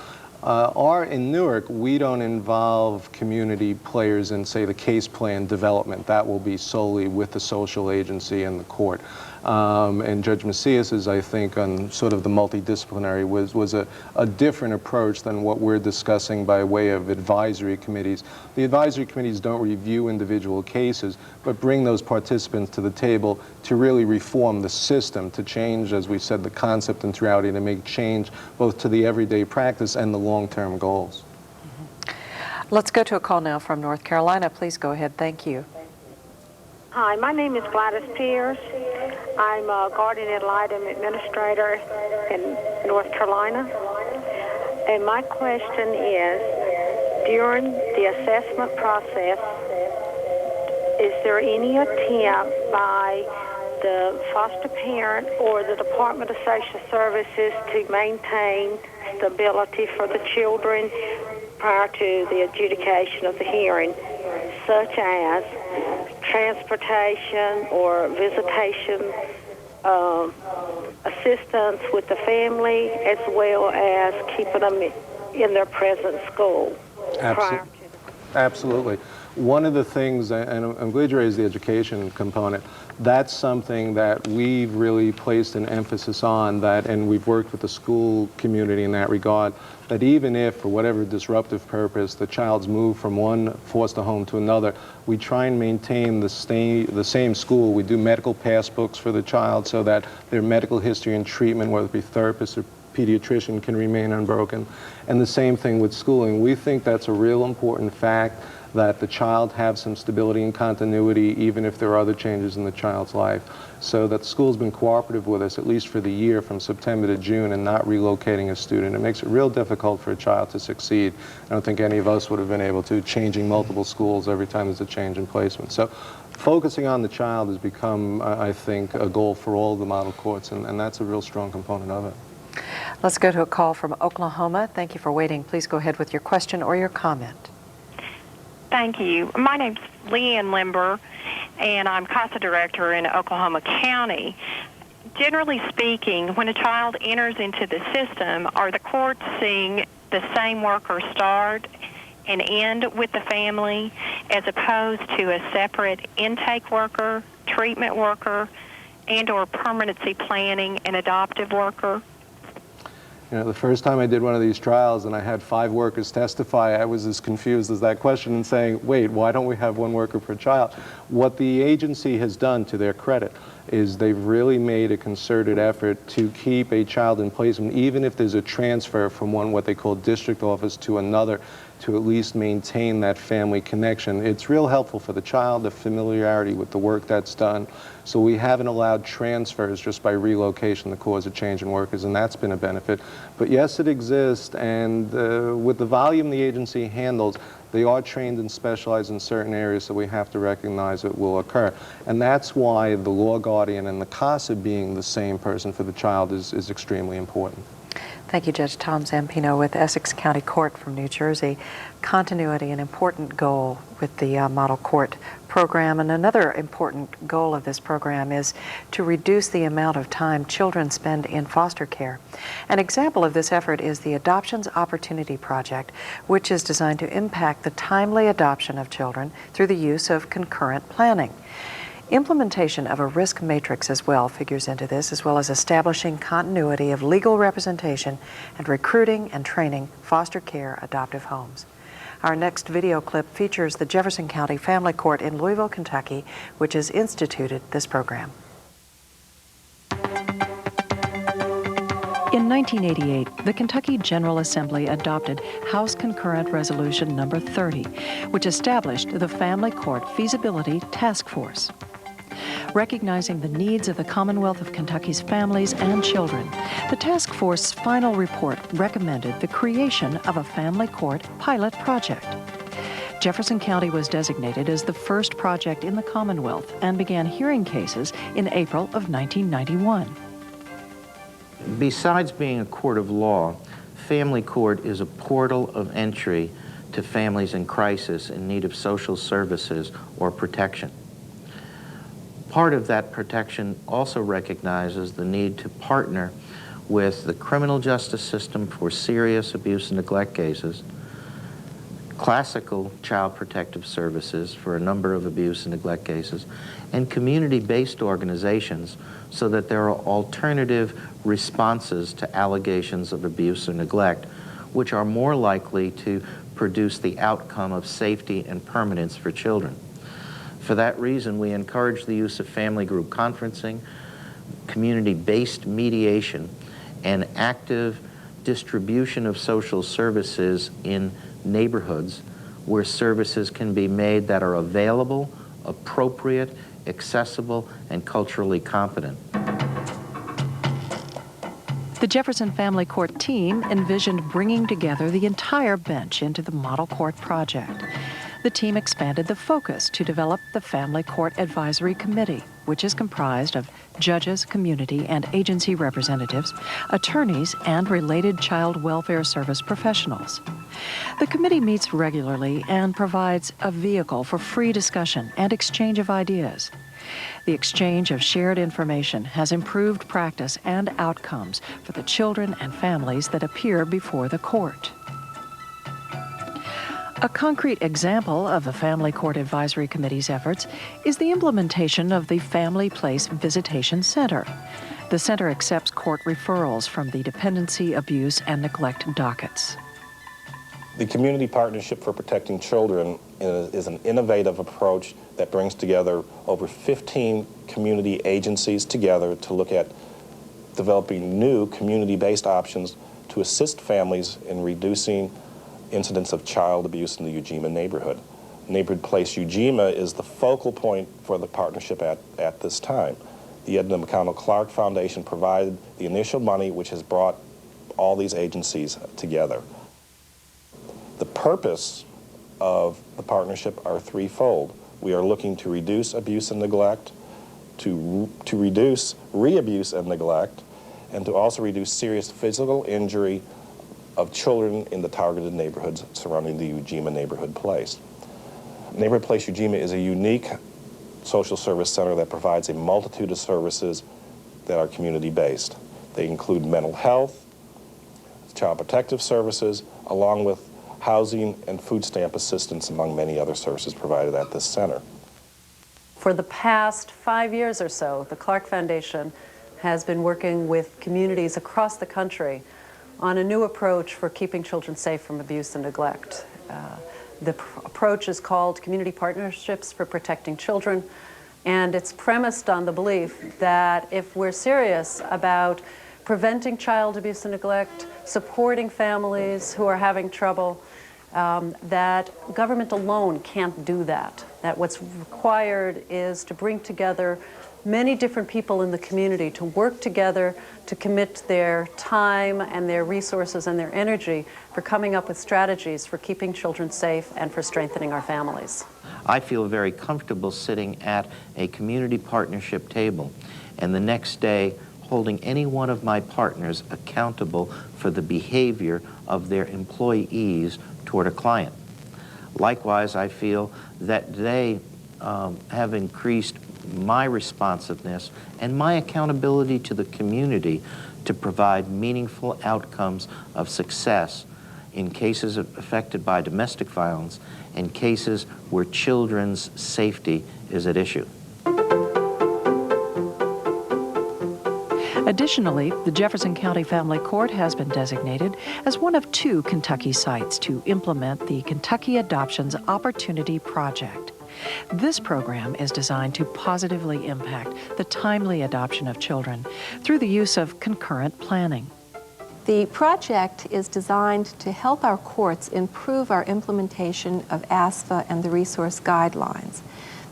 [SPEAKER 20] In Newark, we don't involve community players in, say, the case plan development. That will be solely with the social agency and the court. And Judge Macias's, I think, on sort of the multidisciplinary was a different approach than what we're discussing by way of advisory committees. The advisory committees don't review individual cases, but bring those participants to the table to really reform the system, to change, as we said, the concept and reality, to make change both to the everyday practice and the long-term goals.
[SPEAKER 1] Let's go to a call now from North Carolina. Please go ahead. Thank you.
[SPEAKER 9] Hi, my name is Gladys Pierce. I'm a guardian ad litem administrator in North Carolina. And my question is, during the assessment process, is there any attempt by the foster parent or the Department of Social Services to maintain stability for the children prior to the adjudication of the hearing, such as transportation or visitation assistance with the family, as well as keeping them in their present school?
[SPEAKER 20] Absolutely. One of the things, and I'm glad you raised the education component, that's something that we've really placed an emphasis on, and we've worked with the school community in that regard, that even if, for whatever disruptive purpose, the child's moved from one foster home to another, we try and maintain the same school. We do medical passbooks for the child so that their medical history and treatment, whether it be therapist or pediatrician, can remain unbroken. And the same thing with schooling. We think that's a real important fact, that the child have some stability and continuity even if there are other changes in the child's life. So that the school's been cooperative with us, at least for the year from September to June, and not relocating a student. It makes it real difficult for a child to succeed. I don't think any of us would have been able to, changing multiple schools every time there's a change in placement. So focusing on the child has become, I think, a goal for all the model courts, and that's a real strong component of it.
[SPEAKER 1] Let's go to a call from Oklahoma. Thank you for waiting. Please go ahead with your question or your comment.
[SPEAKER 22] Thank you. My name's Leanne Limber, and I'm CASA Director in Oklahoma County. Generally speaking, when a child enters into the system, are the courts seeing the same worker start and end with the family as opposed to a separate intake worker, treatment worker, and or permanency planning and adoptive worker?
[SPEAKER 20] You know, the first time I did one of these trials and I had 5 workers testify, I was as confused as that question and saying, wait, why don't we have 1 worker per child? What the agency has done, to their credit, is they've really made a concerted effort to keep a child in placement, even if there's a transfer from one, what they call district office, to another, to at least maintain that family connection. It's real helpful for the child, the familiarity with the work that's done. So we haven't allowed transfers just by relocation to cause a change in workers, and that's been a benefit. But yes, it exists, and with the volume the agency handles, they are trained and specialized in certain areas, so we have to recognize it will occur. And that's why the law guardian and the CASA being the same person for the child is extremely important.
[SPEAKER 1] Thank you, Judge Tom Zampino with Essex County Court from New Jersey. Continuity, an important goal with the model court program, and another important goal of this program is to reduce the amount of time children spend in foster care. An example of this effort is the Adoptions Opportunity Project, which is designed to impact the timely adoption of children through the use of concurrent planning. Implementation of a risk matrix as well figures into this, as well as establishing continuity of legal representation and recruiting and training foster care adoptive homes. Our next video clip features the Jefferson County Family Court in Louisville, Kentucky, which has instituted this program. In 1988, the Kentucky General Assembly adopted House Concurrent Resolution Number 30, which established the Family Court Feasibility Task Force. Recognizing the needs of the Commonwealth of Kentucky's families and children, the task force's final report recommended the creation of a family court pilot project. Jefferson County was designated as the first project in the Commonwealth and began hearing cases in April of 1991.
[SPEAKER 13] Besides being a court of law, family court is a portal of entry to families in crisis in need of social services or protection. Part of that protection also recognizes the need to partner with the criminal justice system for serious abuse and neglect cases, classical child protective services for a number of abuse and neglect cases, and community-based organizations so that there are alternative responses to allegations of abuse or neglect, which are more likely to produce the outcome of safety and permanence for children. For that reason, we encourage the use of family group conferencing, community-based mediation, and active distribution of social services in neighborhoods where services can be made that are available, appropriate, accessible, and culturally competent.
[SPEAKER 1] The Jefferson Family Court team envisioned bringing together the entire bench into the Model Court project. The team expanded the focus to develop the Family Court Advisory Committee, which is comprised of judges, community and agency representatives, attorneys, and related child welfare service professionals. The committee meets regularly and provides a vehicle for free discussion and exchange of ideas. The exchange of shared information has improved practice and outcomes for the children and families that appear before the court. A concrete example of the Family Court Advisory Committee's efforts is the implementation of the Family Place Visitation Center. The center accepts court referrals from the dependency, abuse, and neglect dockets.
[SPEAKER 15] The Community Partnership for Protecting Children is an innovative approach that brings together over 15 community agencies together to look at developing new community-based options to assist families in reducing incidents of child abuse in the Ujima neighborhood. Neighborhood Place Ujima is the focal point for the partnership at this time. The Edna McConnell Clark Foundation provided the initial money, which has brought all these agencies together. The purpose of the partnership are threefold. We are looking to reduce abuse and neglect, to reduce re-abuse and neglect, and to also reduce serious physical injury of children in the targeted neighborhoods surrounding the Ujima Neighborhood Place. Neighborhood Place Ujima is a unique social service center that provides a multitude of services that are community-based. They include mental health, child protective services, along with housing and food stamp assistance, among many other services provided at this center.
[SPEAKER 16] For the past 5 years or so, the Clark Foundation has been working with communities across the country on a new approach for keeping children safe from abuse and neglect. The approach is called Community Partnerships for Protecting Children, and it's premised on the belief that if we're serious about preventing child abuse and neglect, supporting families who are having trouble, that government alone can't do that. That what's required is to bring together many different people in the community to work together to commit their time and their resources and their energy for coming up with strategies for keeping children safe and for strengthening our families.
[SPEAKER 13] I feel very comfortable sitting at a community partnership table and the next day holding any one of my partners accountable for the behavior of their employees toward a client. Likewise, I feel that they have increased my responsiveness and my accountability to the community to provide meaningful outcomes of success in cases affected by domestic violence and cases where children's safety is at issue.
[SPEAKER 1] Additionally, the Jefferson County Family Court has been designated as one of 2 Kentucky sites to implement the Kentucky Adoptions Opportunity Project. This program is designed to positively impact the timely adoption of children through the use of concurrent planning.
[SPEAKER 17] The project is designed to help our courts improve our implementation of ASFA and the resource guidelines.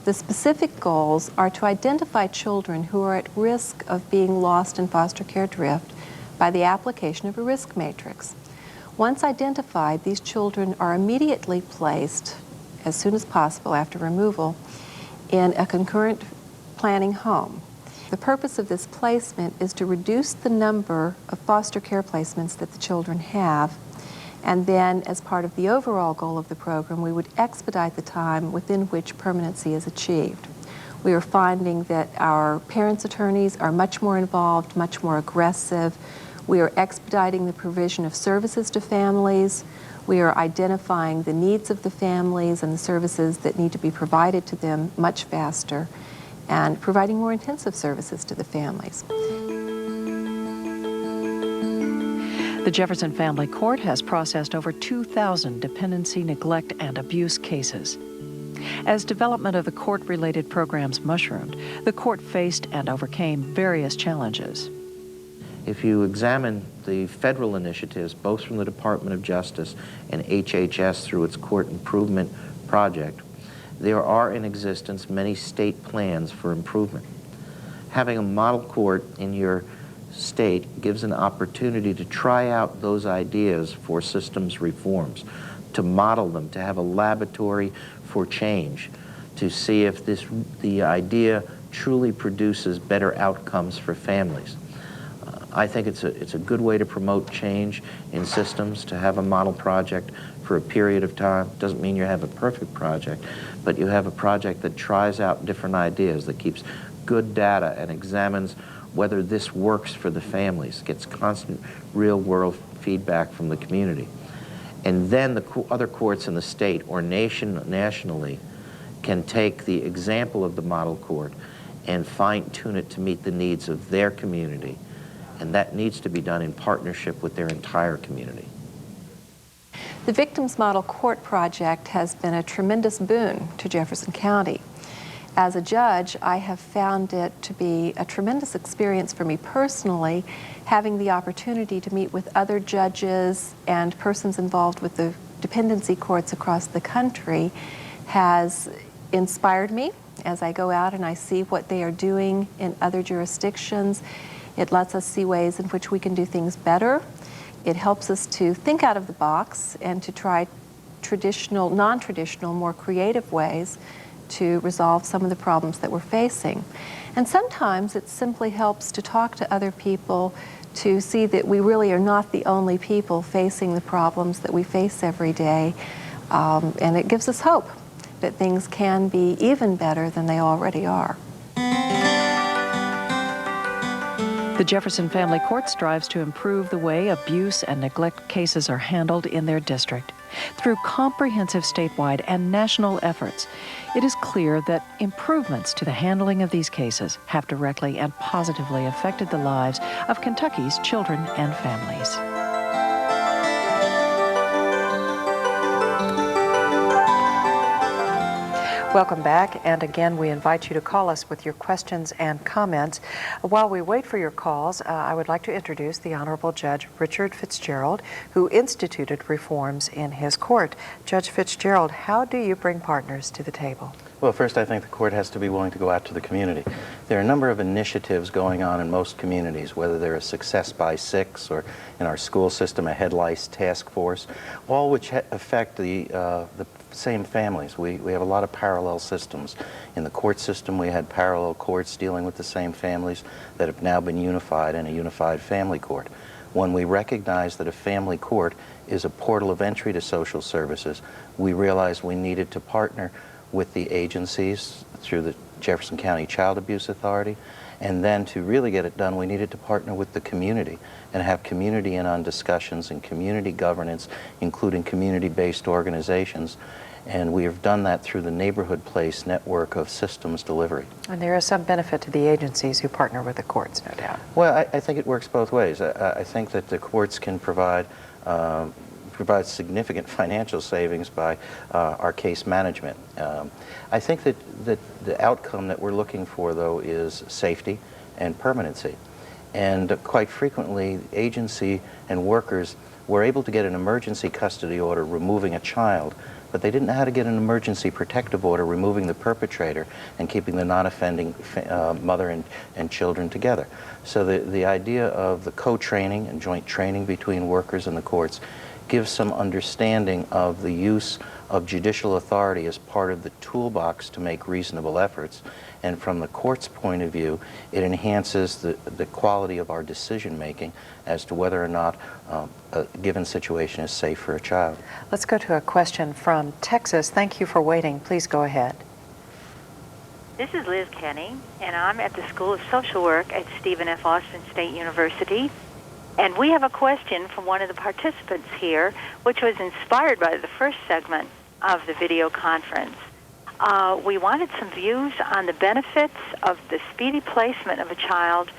[SPEAKER 17] The specific goals are to identify children who are at risk of being lost in foster care drift by the application of a risk matrix. Once identified, these children are immediately placed, as soon as possible after removal, in a concurrent planning home. The purpose of this placement is to reduce the number of foster care placements that the children have, and then as part of the overall goal of the program, we would expedite the time within which permanency is achieved. We are finding that our parents' attorneys are much more involved, much more aggressive. We are expediting the provision of services to families. We are identifying the needs of the families and the services that need to be provided to them much faster, and providing more intensive services to the families.
[SPEAKER 1] The Jefferson Family Court has processed over 2,000 dependency, neglect, and abuse cases. As development of the court-related programs mushroomed, the court faced and overcame various challenges.
[SPEAKER 13] If you examine the federal initiatives, both from the Department of Justice and HHS through its Court Improvement Project, there are in existence many state plans for improvement. Having a model court in your state gives an opportunity to try out those ideas for systems reforms, to model them, to have a laboratory for change, to see if the idea truly produces better outcomes for families. I think it's a good way to promote change in systems, to have a model project for a period of time. Doesn't mean you have a perfect project, but you have a project that tries out different ideas, that keeps good data and examines whether this works for the families, gets constant real-world feedback from the community. And then the other courts in the state or nationally can take the example of the model court and fine-tune it to meet the needs of their community. And that needs to be done in partnership with their entire community.
[SPEAKER 17] The Victims Model Court Project has been a tremendous boon to Jefferson County. As a judge, I have found it to be a tremendous experience for me personally, having the opportunity to meet with other judges and persons involved with the dependency courts across the country has inspired me as I go out and I see what they are doing in other jurisdictions. It lets us see ways in which we can do things better. It helps us to think out of the box and to try traditional, non-traditional, more creative ways to resolve some of the problems that we're facing. And sometimes it simply helps to talk to other people to see that we really are not the only people facing the problems that we face every day. And it gives us hope that things can be even better than they already are.
[SPEAKER 1] The Jefferson Family Court strives to improve the way abuse and neglect cases are handled in their district. Through comprehensive statewide and national efforts, it is clear that improvements to the handling of these cases have directly and positively affected the lives of Kentucky's children and families. Welcome back, and again we invite you to call us with your questions and comments. While we wait for your calls, I would like to introduce the Honorable Judge Richard Fitzgerald, who instituted reforms in his court. Judge Fitzgerald, how do you bring partners to the table?
[SPEAKER 18] Well, first I think the court has to be willing to go out to the community. There are a number of initiatives going on in most communities, whether they're a Success by Six or in our school system a Head Lice task force, all which affect the same families. We have a lot of parallel systems. In the court system, we had parallel courts dealing with the same families that have now been unified in a unified family court. When we recognize that a family court is a portal of entry to social services, we realized we needed to partner with the agencies through the Jefferson County Child Abuse Authority, and then to really get it done, we needed to partner with the community and have community in on discussions and community governance, including community-based organizations. And we have done that through the Neighborhood Place network of systems delivery.
[SPEAKER 1] And there is some benefit to the agencies who partner with the courts, no doubt.
[SPEAKER 18] Well, I think it works both ways. I think that the courts can provide significant financial savings by our case management. I think that the outcome that we're looking for, though, is safety and permanency. And quite frequently, agency and workers were able to get an emergency custody order removing a child, but they didn't know how to get an emergency protective order removing the perpetrator and keeping the non-offending mother and children together. So the idea of the co-training and joint training between workers and the courts gives some understanding of the use of judicial authority as part of the toolbox to make reasonable efforts. And from the court's point of view, it enhances the quality of our decision making as to whether or not a given situation is safe for a child.
[SPEAKER 1] Let's go to a question from Texas. Thank you for waiting. Please go ahead.
[SPEAKER 7] This is Liz Kenny, and I'm at the School of Social Work at Stephen F. Austin State University. And we have a question from one of the participants here, which was inspired by the first segment of the video conference. We wanted some views on the benefits of the speedy placement of a child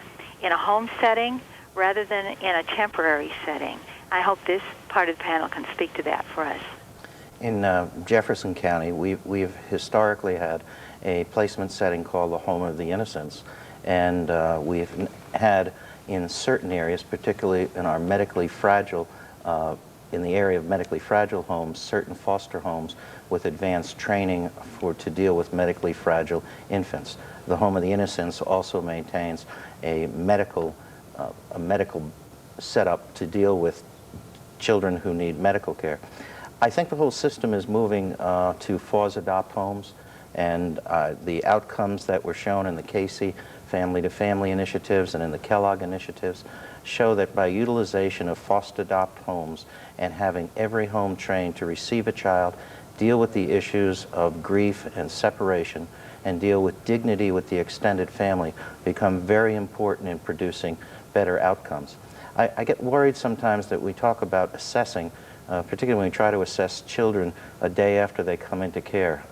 [SPEAKER 7] in a home setting rather than in a temporary setting. I hope this part of the panel can speak to that for us.
[SPEAKER 18] In Jefferson County, we've historically had a placement setting called the Home of the Innocents, and we've had in certain areas, particularly in our medically fragile, in the area of medically fragile homes, certain foster homes with advanced training to deal with medically fragile infants. The Home of the Innocents also maintains a medical setup to deal with children who need medical care. I think the whole system is moving to FAWS-adopt homes, and the outcomes that were shown in the Casey family-to-family initiatives and in the Kellogg initiatives show that by utilization of foster-adopt homes and having every home trained to receive a child, deal with the issues of grief and separation, and deal with dignity with the extended family become very important in producing better outcomes. I get worried sometimes that we talk about assessing, particularly when we try to assess children a day after they come into care.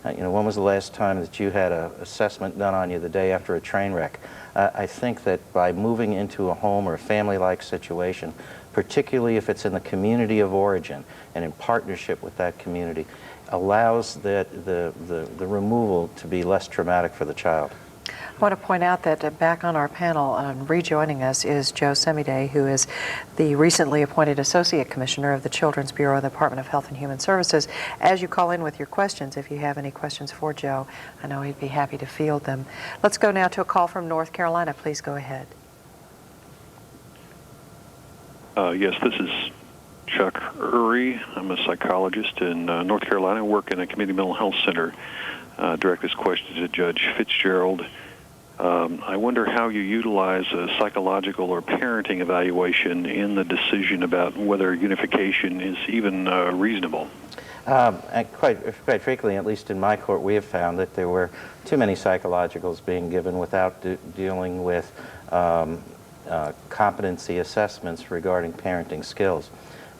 [SPEAKER 18] You know, when was the last time that you had an assessment done on you the day after a train wreck? I think that by moving into a home or a family-like situation, particularly if it's in the community of origin and in partnership with that community, allows the removal to be less traumatic for the child.
[SPEAKER 1] I want to point out that back on our panel, rejoining us is Joe Semide, who is the recently appointed Associate Commissioner of the Children's Bureau of the Department of Health and Human Services. As you call in with your questions, if you have any questions for Joe, I know he'd be happy to field them. Let's go now to a call from North Carolina. Please go ahead.
[SPEAKER 11] Yes, this is Chuck Urry. I'm a psychologist in North Carolina. I work in a community mental health center. Direct this question to Judge Fitzgerald. I wonder how you utilize a psychological or parenting evaluation in the decision about whether unification is even reasonable.
[SPEAKER 18] Quite frequently, at least in my court, we have found that there were too many psychologicals being given without dealing with competency assessments regarding parenting skills.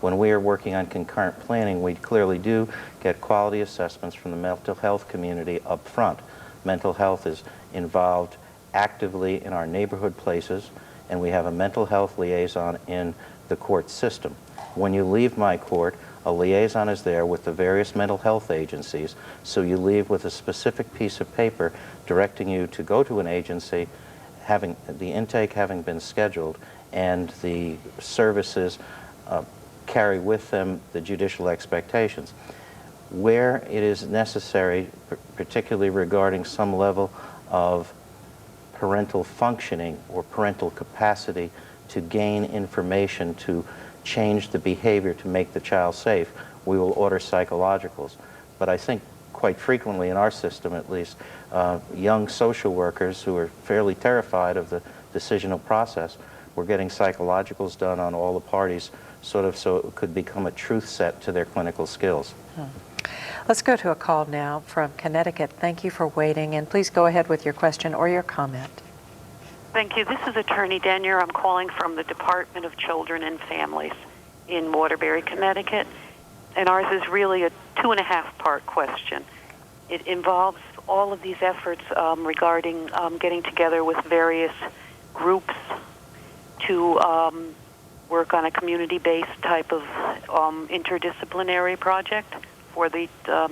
[SPEAKER 18] When we are working on concurrent planning, we clearly do get quality assessments from the mental health community up front. Mental health is involved actively in our neighborhood places, and we have a mental health liaison in the court system. When you leave my court, a liaison is there with the various mental health agencies, so you leave with a specific piece of paper directing you to go to an agency, having the intake having been scheduled, and the services carry with them the judicial expectations. Where it is necessary, particularly regarding some level of parental functioning or parental capacity to gain information to change the behavior to make the child safe, we will order psychologicals. But I think quite frequently in our system, at least, young social workers who are fairly terrified of the decisional process were getting psychologicals done on all the parties, sort of so it could become a truth set to their clinical skills.
[SPEAKER 1] Let's go to a call now from Connecticut. Thank you for waiting, and please go ahead with your question or your comment.
[SPEAKER 10] Thank you. This is Attorney Denyer. I'm calling from the Department of Children and Families in Waterbury, Connecticut. And ours is really a 2.5-part question. It involves all of these efforts regarding getting together with various groups to work on a community-based type of interdisciplinary project for the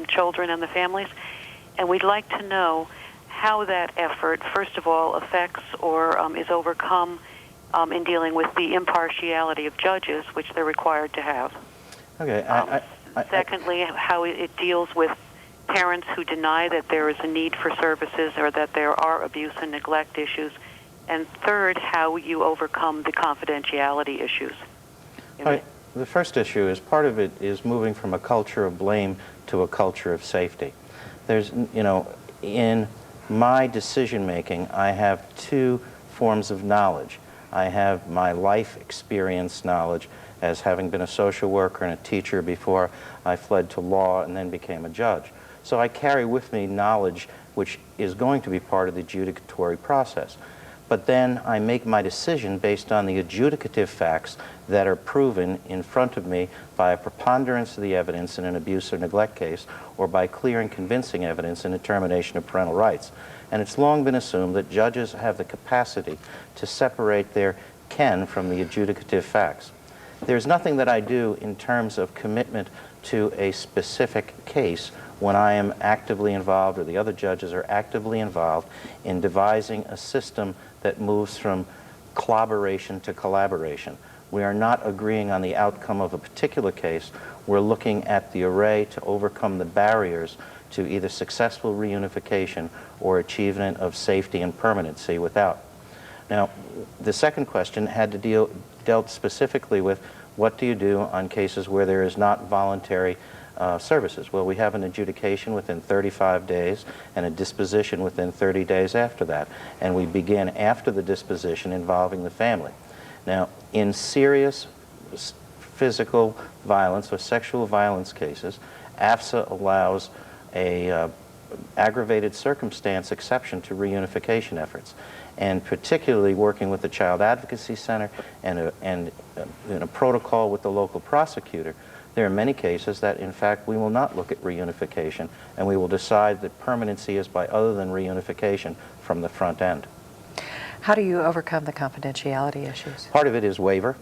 [SPEAKER 10] children and the families. And we'd like to know how that effort, first of all, affects or is overcome in dealing with the impartiality of judges, which they're required to have.
[SPEAKER 18] Okay.
[SPEAKER 10] Secondly, how it deals with parents who deny that there is a need for services or that there are abuse and neglect issues. And third, how you overcome the confidentiality issues.
[SPEAKER 18] The first issue is part of it is moving from a culture of blame to a culture of safety. There's, in my decision making, I have two forms of knowledge. I have my life experience knowledge as having been a social worker and a teacher before I fled to law and then became a judge. So I carry with me knowledge which is going to be part of the adjudicatory process. But then I make my decision based on the adjudicative facts that are proven in front of me by a preponderance of the evidence in an abuse or neglect case, or by clear and convincing evidence in a termination of parental rights. And it's long been assumed that judges have the capacity to separate their ken from the adjudicative facts. There's nothing that I do in terms of commitment to a specific case when I am actively involved, or the other judges are actively involved, in devising a system that moves from collaboration to collaboration. We are not agreeing on the outcome of a particular case. We're looking at the array to overcome the barriers to either successful reunification or achievement of safety and permanency without. Now, the second question had to dealt specifically with what do you do on cases where there is not voluntary services. Well, we have an adjudication within 35 days and a disposition within 30 days after that. And we begin after the disposition involving the family. Now, in serious physical violence or sexual violence cases, AFSA allows a aggravated circumstance exception to reunification efforts. And particularly working with the Child Advocacy Center and in a protocol with the local prosecutor, there are many cases that, in fact, we will not look at reunification, and we will decide that permanency is by other than reunification from the front end.
[SPEAKER 1] How do you overcome the confidentiality issues?
[SPEAKER 18] Part of it is waiver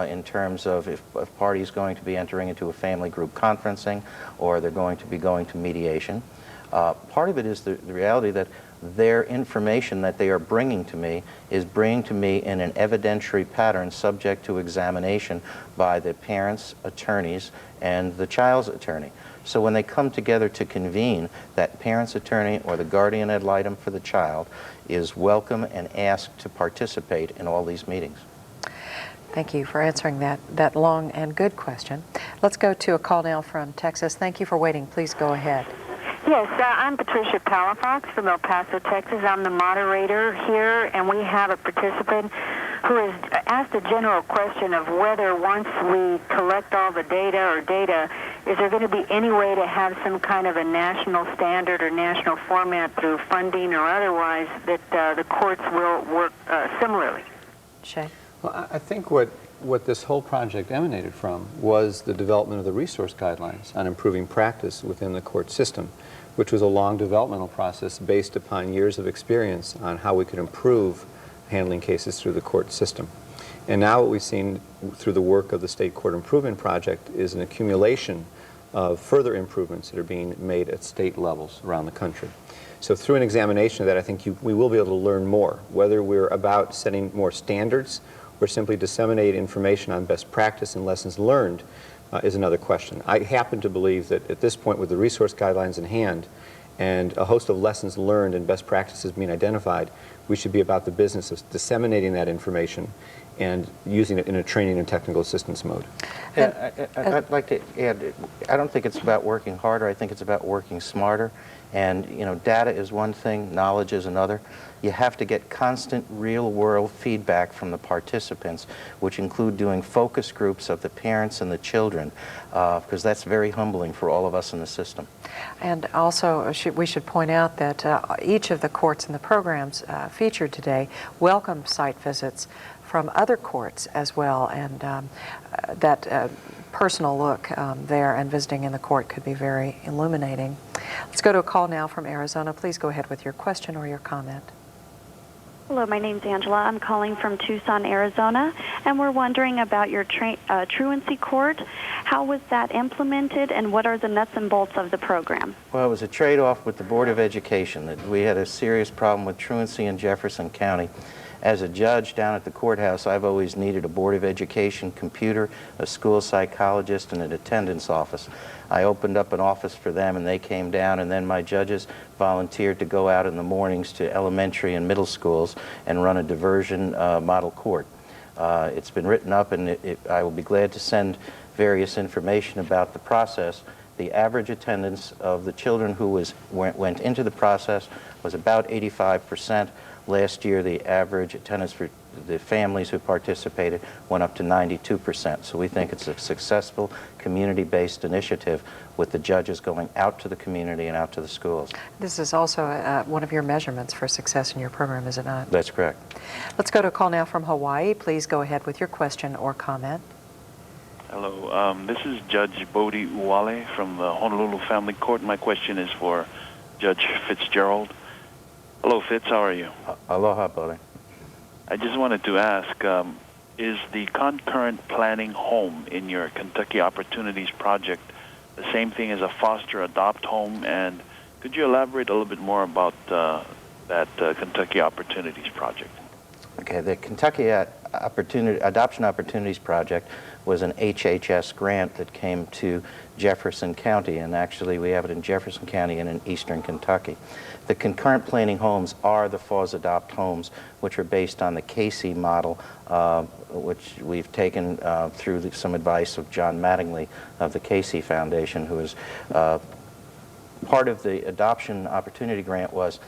[SPEAKER 18] in terms of if a party is going to be entering into a family group conferencing or they're going to be going to mediation. Part of it is the reality that their information that they are bringing to me is bringing to me in an evidentiary pattern subject to examination by the parents' attorneys and the child's attorney. So when they come together to convene, that parent's attorney or the guardian ad litem for the child is welcome and asked to participate in all these meetings.
[SPEAKER 1] Thank you for answering that long and good question. Let's go to a call now from Texas. Thank you for waiting. Please go ahead.
[SPEAKER 19] Yes, I'm Patricia Palafox from El Paso, Texas. I'm the moderator here, and we have a participant who has asked a general question of whether once we collect all the data, is there going to be any way to have some kind of a national standard or national format through funding or otherwise that the courts will work similarly?
[SPEAKER 1] Shay?
[SPEAKER 3] Well, I think what this whole project emanated from was the development of the resource guidelines on improving practice within the court system, which was a long developmental process based upon years of experience on how we could improve handling cases through the court system. And now what we've seen through the work of the State Court Improvement Project is an accumulation of further improvements that are being made at state levels around the country. So through an examination of that, I think we will be able to learn more, whether we're about setting more standards or simply disseminate information on best practice and lessons learned is another question. I happen to believe that at this point, with the resource guidelines in hand and a host of lessons learned and best practices being identified, we should be about the business of disseminating that information and using it in a training and technical assistance mode.
[SPEAKER 18] Yeah, I'd like to add, I don't think it's about working harder, I think it's about working smarter. And, you know, data is one thing, knowledge is another. You have to get constant real-world feedback from the participants, which include doing focus groups of the parents and the children, because that's very humbling for all of us in the system.
[SPEAKER 1] And also, we should point out that each of the courts in the programs featured today welcome site visits from other courts as well, and that personal look there and visiting in the court could be very illuminating. Let's go to a call now from Arizona. Please go ahead with your question or your comment.
[SPEAKER 2] Hello, my name's Angela. I'm calling from Tucson, Arizona, and we're wondering about your truancy court. How was that implemented, and what are the nuts and bolts of the program?
[SPEAKER 18] Well, it was a trade-off with the Board of Education. That we had a serious problem with truancy in Jefferson County. As a judge down at the courthouse, I've always needed a Board of Education computer, a school psychologist, and an attendance office. I opened up an office for them, and they came down, and then my judges volunteered to go out in the mornings to elementary and middle schools and run a diversion model court. It's been written up, and I will be glad to send various information about the process. The average attendance of the children who went into the process was about 85%. Last year, the average attendance for the families who participated went up to 92%. So we think it's a successful community-based initiative with the judges going out to the community and out to the schools.
[SPEAKER 1] This is also one of your measurements for success in your program, is it not?
[SPEAKER 18] That's correct.
[SPEAKER 1] Let's go to a call now from Hawaii. Please go ahead with your question or comment.
[SPEAKER 12] Hello, this is Judge Bodie Uwale from the Honolulu Family Court. My question is for Judge Fitzgerald. Hello, Fitz. How are you?
[SPEAKER 18] Aloha, Bodie.
[SPEAKER 12] I just wanted to ask, is the concurrent planning home in your Kentucky Opportunities Project the same thing as a foster adopt home? And could you elaborate a little bit more about that Kentucky Opportunities Project?
[SPEAKER 18] Okay, the Kentucky Adoption Opportunities Project was an HHS grant that came to Jefferson County, and actually we have it in Jefferson County and in eastern Kentucky. The concurrent planning homes are the FAWS Adopt homes, which are based on the Casey model, which we've taken through some advice of John Mattingly of the Casey Foundation, who is part of the Adoption Opportunity Grant. Was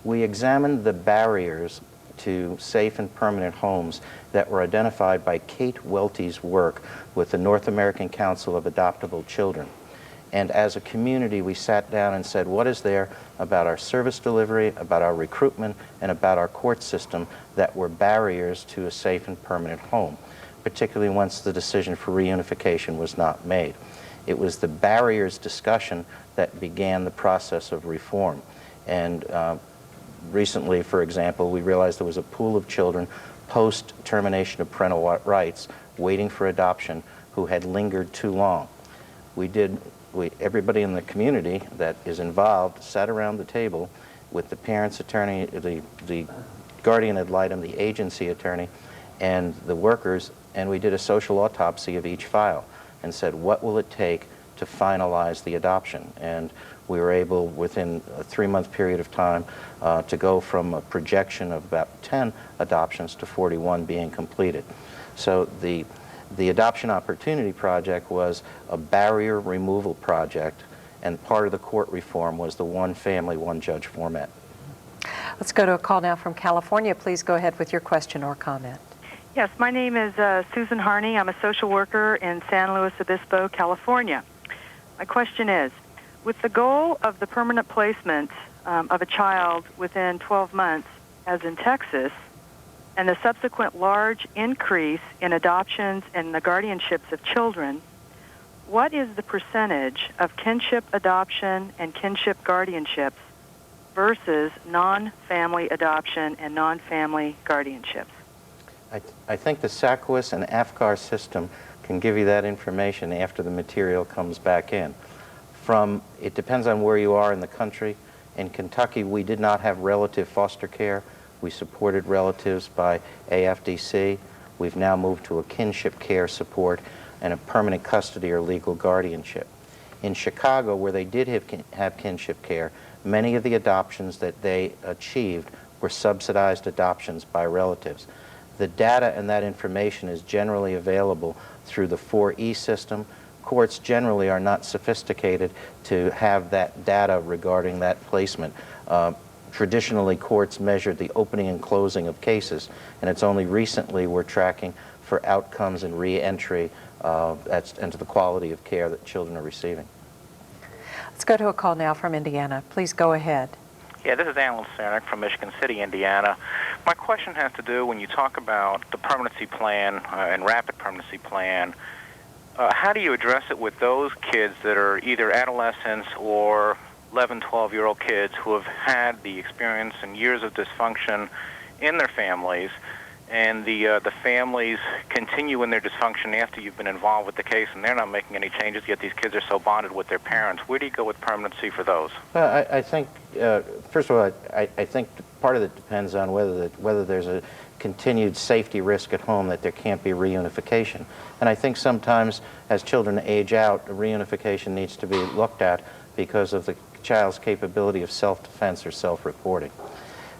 [SPEAKER 18] we examined the barriers to safe and permanent homes that were identified by Kate Welty's work with the North American Council of Adoptable Children. And as a community, we sat down and said, what is there about our service delivery, about our recruitment, and about our court system that were barriers to a safe and permanent home, particularly once the decision for reunification was not made. It was the barriers discussion that began the process of reform. And recently, for example, we realized there was a pool of children post-termination of parental rights waiting for adoption who had lingered too long. Everybody in the community that is involved sat around the table with the parents' attorney, the guardian ad litem, the agency attorney, and the workers, and we did a social autopsy of each file and said, what will it take to finalize the adoption? And we were able, within a 3-month period of time, to go from a projection of about 10 adoptions to 41 being completed. So the Adoption Opportunity Project was a barrier removal project, and part of the court reform was the one family, one judge format.
[SPEAKER 1] Let's go to a call now from California. Please go ahead with your question or comment.
[SPEAKER 21] Yes, my name is Susan Harney. I'm a social worker in San Luis Obispo, California. My question is, with the goal of the permanent placement of a child within 12 months, as in Texas, and the subsequent large increase in adoptions and the guardianships of children, what is the percentage of kinship adoption and kinship guardianships versus non-family adoption and non-family guardianships?
[SPEAKER 18] I think the SACWIS and AFCAR system can give you that information after the material comes back in. It depends on where you are in the country. In Kentucky, we did not have relative foster care. We supported relatives by AFDC. We've now moved to a kinship care support and a permanent custody or legal guardianship. In Chicago, where they did have kinship care, many of the adoptions that they achieved were subsidized adoptions by relatives. The data and that information is generally available through the 4E system. Courts generally are not sophisticated to have that data regarding that placement. Traditionally, courts measured the opening and closing of cases, and it's only recently we're tracking for outcomes and re-entry and to the quality of care that children are receiving.
[SPEAKER 1] Let's go to a call now from Indiana. Please go ahead.
[SPEAKER 4] Yeah, this is Alan Sarnik from Michigan City, Indiana. My question has to do when you talk about the permanency plan and rapid permanency plan, how do you address it with those kids that are either adolescents or 11, 12-year-old kids who have had the experience and years of dysfunction in their families, and the families continue in their dysfunction after you've been involved with the case, and they're not making any changes, yet these kids are so bonded with their parents? Where do you go with permanency for those?
[SPEAKER 18] Well, I think, first of all, I think part of it depends on whether there's a continued safety risk at home that there can't be reunification. And I think sometimes as children age out, reunification needs to be looked at because of the child's capability of self-defense or self-reporting.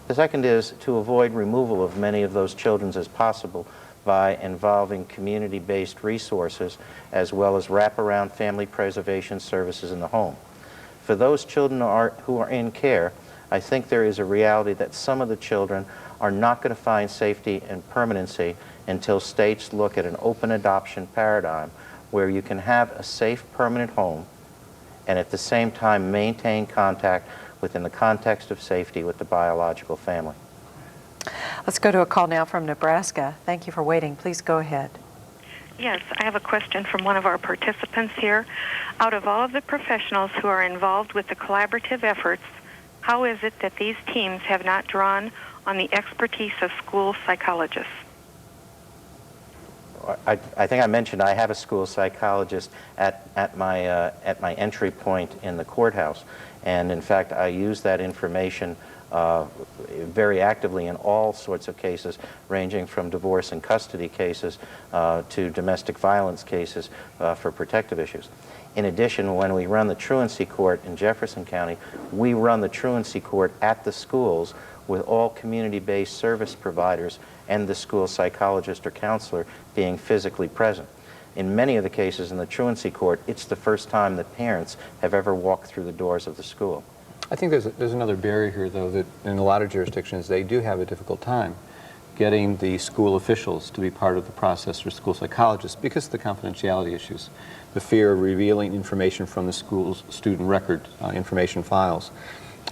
[SPEAKER 18] The second is to avoid removal of many of those children as possible by involving community-based resources as well as wraparound family preservation services in the home. For those children who are in care, I think there is a reality that some of the children are not going to find safety and permanency until states look at an open adoption paradigm where you can have a safe, permanent home and at the same time maintain contact within the context of safety with the biological family.
[SPEAKER 1] Let's go to a call now from Nebraska. Thank you for waiting. Please go ahead.
[SPEAKER 5] Yes, I have a question from one of our participants here. Out of all of the professionals who are involved with the collaborative efforts, how is it that these teams have not drawn on the expertise of school psychologists?
[SPEAKER 18] I think I mentioned I have a school psychologist at my entry point in the courthouse, and in fact I use that information very actively in all sorts of cases, ranging from divorce and custody cases to domestic violence cases for protective issues. In addition, when we run the truancy court in Jefferson County, we run the truancy court at the schools with all community-based service providers and the school psychologist or counselor being physically present. In many of the cases in the truancy court, it's the first time that parents have ever walked through the doors of the school.
[SPEAKER 3] I think there's another barrier here, though, that in a lot of jurisdictions they do have a difficult time getting the school officials to be part of the process for school psychologists because of the confidentiality issues, the fear of revealing information from the school's student record information files.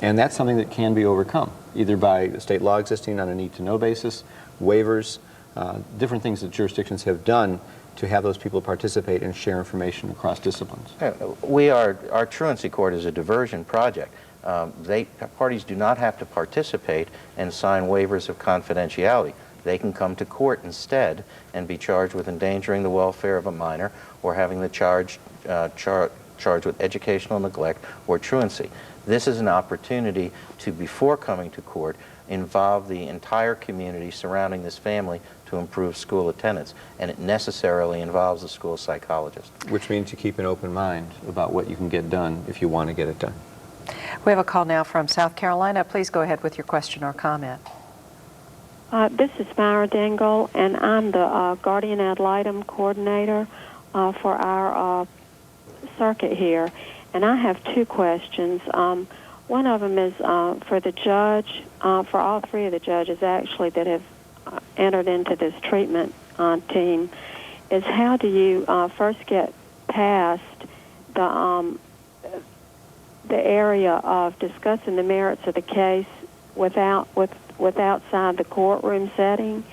[SPEAKER 3] And that's something that can be overcome, either by the state law existing on a need-to-know basis, waivers, different things that jurisdictions have done to have those people participate and share information across disciplines.
[SPEAKER 18] Our truancy court is a diversion project. Parties do not have to participate and sign waivers of confidentiality. They can come to court instead and be charged with endangering the welfare of a minor or having the charged with educational neglect or truancy. This is an opportunity to, before coming to court, involve the entire community surrounding this family to improve school attendance, and it necessarily involves a school psychologist.
[SPEAKER 3] Which means you keep an open mind about what you can get done if you want to get it done.
[SPEAKER 1] We have a call now from South Carolina. Please go ahead with your question or comment.
[SPEAKER 23] This is Myra Dingle, and I'm the Guardian Ad Litem coordinator for our circuit here. And I have two questions. One of them is for the judge, for all three of the judges actually that have entered into this treatment team, is how do you first get past the area of discussing the merits of the case with outside the courtroom setting?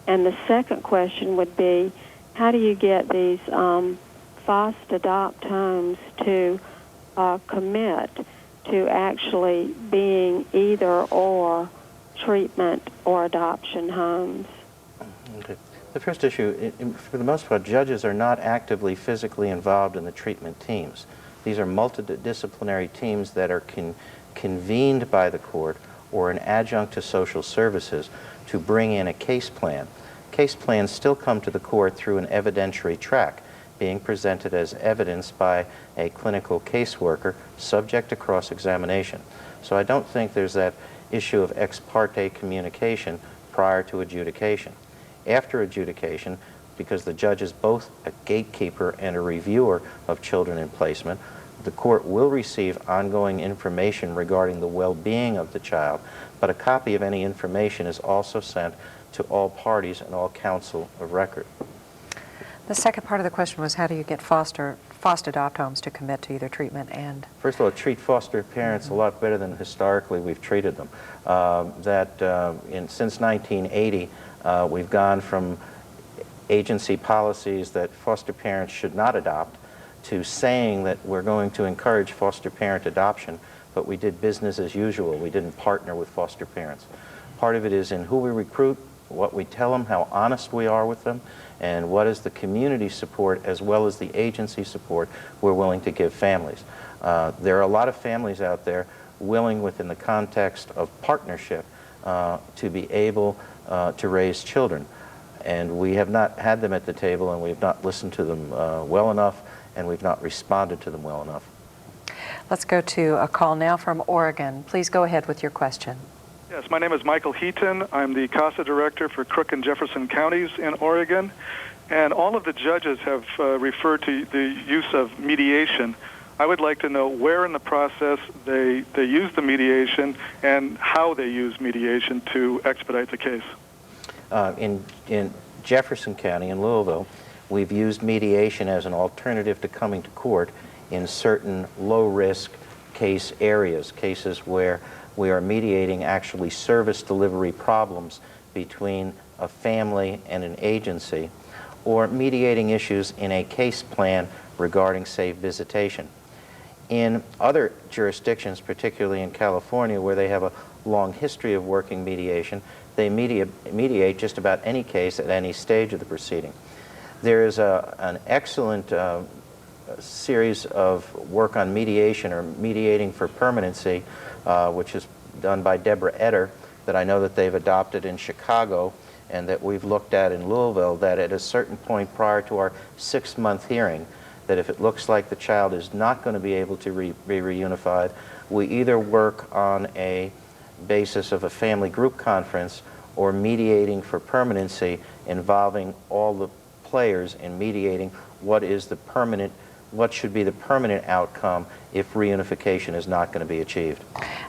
[SPEAKER 23] And the second question would be, how do you get these foster adopt homes to commit to actually being either or treatment or adoption homes?
[SPEAKER 18] Okay. The first issue, for the most part, judges are not actively physically involved in the treatment teams. These are multidisciplinary teams that are convened by the court or an adjunct to social services to bring in a case plan. Case plans still come to the court through an evidentiary track, being presented as evidence by a clinical caseworker subject to cross-examination. So I don't think there's that issue of ex parte communication prior to adjudication. after adjudication, because the judge is both a gatekeeper and a reviewer of children in placement, the court will receive ongoing information regarding the well-being of the child, but a copy of any information is also sent to all parties and all counsel of record.
[SPEAKER 1] The second part of the question was, how do you get foster adopt homes to commit to either treatment and...
[SPEAKER 18] First of all, treat foster parents a lot better than historically we've treated them. Since 1980, we've gone from agency policies that foster parents should not adopt to saying that we're going to encourage foster parent adoption, but we did business as usual. We didn't partner with foster parents. Part of it is in who we recruit, what we tell them, how honest we are with them, and what is the community support as well as the agency support we're willing to give families. There are a lot of families out there willing, within the context of partnership, to be able to raise children. And we have not had them at the table, and we've not listened to them well enough, and we've not responded to them well enough.
[SPEAKER 1] Let's go to a call now from Oregon. Please go ahead with your question.
[SPEAKER 6] Yes, my name is Michael Heaton. I'm the CASA director for Crook and Jefferson counties in Oregon. And all of the judges have referred to the use of mediation. I would like to know where in the process they use the mediation and how they use mediation to expedite the case.
[SPEAKER 18] In Jefferson County, in Louisville, we've used mediation as an alternative to coming to court in certain low-risk case areas, cases where we are mediating actually service delivery problems between a family and an agency, or mediating issues in a case plan regarding safe visitation. In other jurisdictions, particularly in California, where they have a long history of working mediation, they mediate just about any case at any stage of the proceeding. There is an excellent series of work on mediation, or mediating for permanency, which is done by Deborah Etter, that I know that they've adopted in Chicago and that we've looked at in Louisville, that at a certain point prior to our 6-month hearing, that if it looks like the child is not going to be able to be reunified, we either work on a basis of a family group conference or mediating for permanency, involving all the players in mediating what should be the permanent outcome if reunification is not going to be achieved.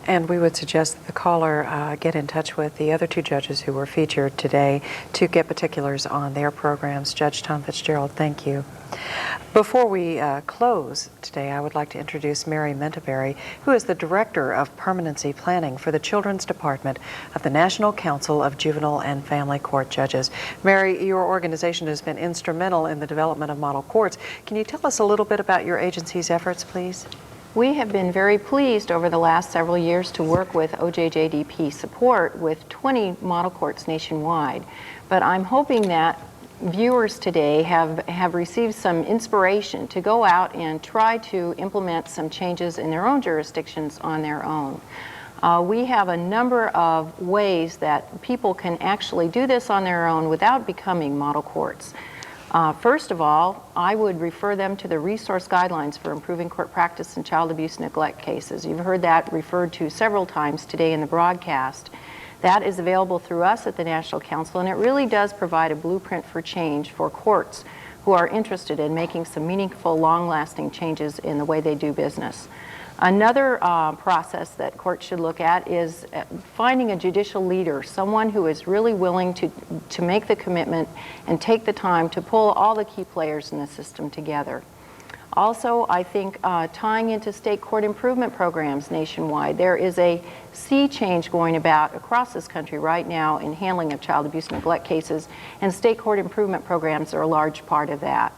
[SPEAKER 1] And we would suggest that the caller get in touch with the other two judges who were featured today to get particulars on their programs. Judge Tom Fitzgerald, thank you. Before we close today, I would like to introduce Mary Mentaberry, who is the Director of Permanency Planning for the Children's Department of the National Council of Juvenile and Family Court Judges. Mary, your organization has been instrumental in the development of model courts. Can you tell us a little bit about your agency's efforts, please?
[SPEAKER 8] We have been very pleased over the last several years to work with OJJDP support with 20 model courts nationwide. But I'm hoping that viewers today have received some inspiration to go out and try to implement some changes in their own jurisdictions on their own. We have a number of ways that people can actually do this on their own without becoming model courts. First of all, I would refer them to the resource guidelines for improving court practice in child abuse neglect cases. You've heard that referred to several times today in the broadcast. That is available through us at the National Council, and it really does provide a blueprint for change for courts who are interested in making some meaningful, long-lasting changes in the way they do business. Another process that courts should look at is finding a judicial leader, someone who is really willing to make the commitment and take the time to pull all the key players in the system together. Also, I think tying into state court improvement programs nationwide, there is a sea change going about across this country right now in handling of child abuse and neglect cases, and state court improvement programs are a large part of that.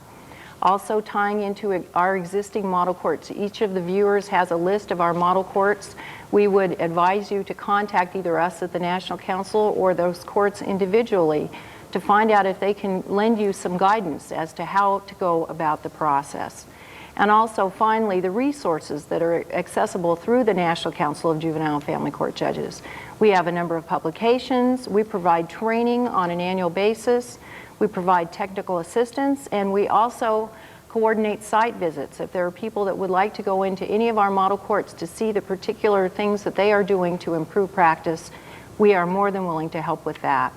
[SPEAKER 8] Also tying into our existing model courts. Each of the viewers has a list of our model courts. We would advise you to contact either us at the National Council or those courts individually to find out if they can lend you some guidance as to how to go about the process. And also, finally, the resources that are accessible through the National Council of Juvenile and Family Court Judges. We have a number of publications. We provide training on an annual basis. We provide technical assistance, and we also coordinate site visits. If there are people that would like to go into any of our model courts to see the particular things that they are doing to improve practice, we are more than willing to help with that.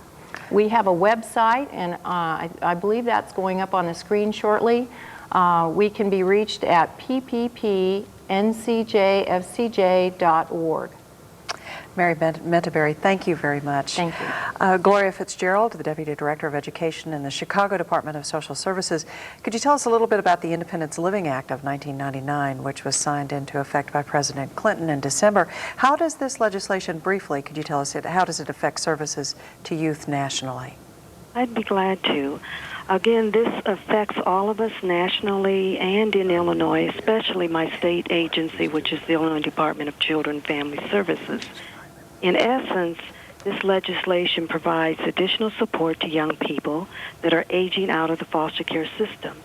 [SPEAKER 8] We have a website, and I believe that's going up on the screen shortly. We can be reached at pppncjfcj.org.
[SPEAKER 1] Mary Mentaberry, thank you very much.
[SPEAKER 8] Thank you.
[SPEAKER 1] Gloria Fitzgerald, the Deputy Director of Education in the Chicago Department of Social Services. Could you tell us a little bit about the Independence Living Act of 1999, which was signed into effect by President Clinton in December? How does this legislation, briefly, could you tell us, how does it affect services to youth nationally?
[SPEAKER 9] I'd be glad to. Again, this affects all of us nationally and in Illinois, especially my state agency, which is the Illinois Department of Children and Family Services. In essence, this legislation provides additional support to young people that are aging out of the foster care system.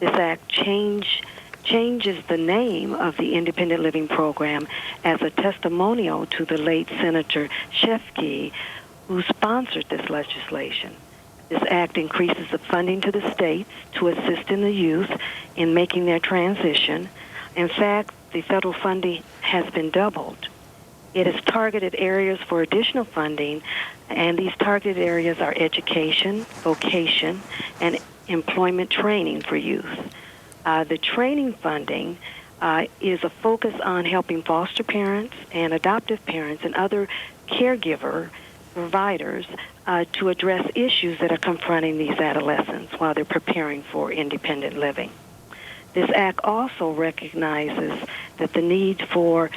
[SPEAKER 9] This act changes the name of the Independent Living Program as a testimonial to the late Senator Shefke, who sponsored this legislation. This act increases the funding to the states to assist in the youth in making their transition. In fact, the federal funding has been doubled. It has targeted areas for additional funding, and these targeted areas are education, vocation, and employment training for youth. The training funding is a focus on helping foster parents and adoptive parents and other caregiver providers to address issues that are confronting these adolescents while they're preparing for independent living. This act also recognizes that the need for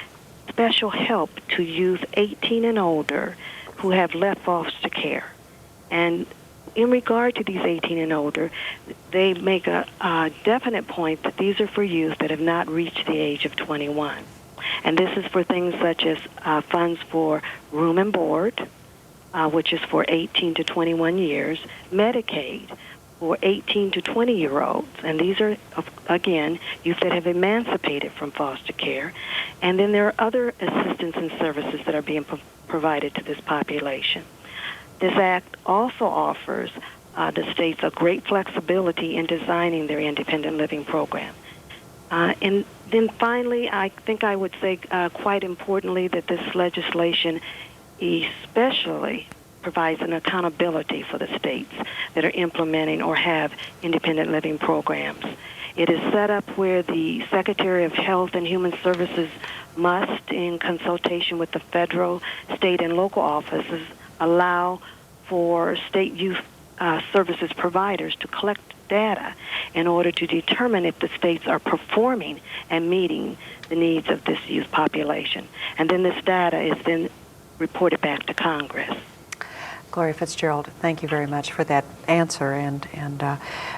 [SPEAKER 9] special help to youth 18 and older who have left foster care. And in regard to these 18 and older, they make a definite point that these are for youth that have not reached the age of 21. And this is for things such as funds for room and board, which is for 18 to 21 years, Medicaid for 18 to 20-year-olds, and these are, again, youth that have emancipated from foster care, and then there are other assistance and services that are being provided to this population. This act also offers the states a great flexibility in designing their independent living program. And then finally, I think I would say quite importantly that this legislation especially provides an accountability for the states that are implementing or have independent living programs. It is set up where the Secretary of Health and Human Services must, in consultation with the federal, state, and local offices, allow for state youth services providers to collect data in order to determine if the states are performing and meeting the needs of this youth population. And then this data is then reported back to Congress.
[SPEAKER 1] Gloria Fitzgerald, thank you very much for that answer and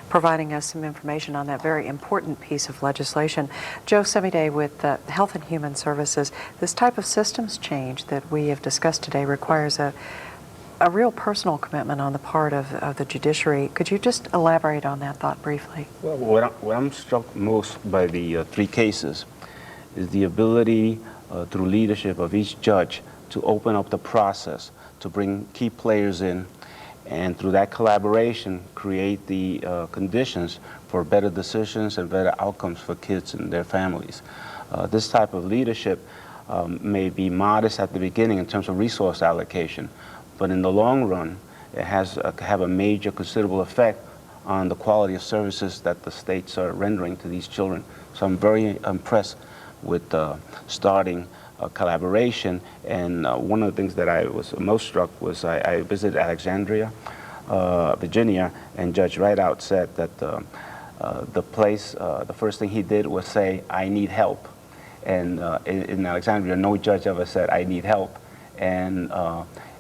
[SPEAKER 1] providing us some information on that very important piece of legislation. Joe Semiday with Health and Human Services, this type of systems change that we have discussed today requires a real personal commitment on the part of the judiciary. Could you just elaborate on that thought briefly?
[SPEAKER 14] Well, what I'm struck most by the three cases is the ability through leadership of each judge to open up the process, to bring key players in, and through that collaboration create the conditions for better decisions and better outcomes for kids and their families. This type of leadership may be modest at the beginning in terms of resource allocation, but in the long run it has have a major considerable effect on the quality of services that the states are rendering to these children. So I'm very impressed with starting collaboration, and one of the things that I was most struck was I visited Alexandria, Virginia, and Judge Rideout said that the first thing he did was say, "I need help," and in Alexandria, no judge ever said, "I need help," and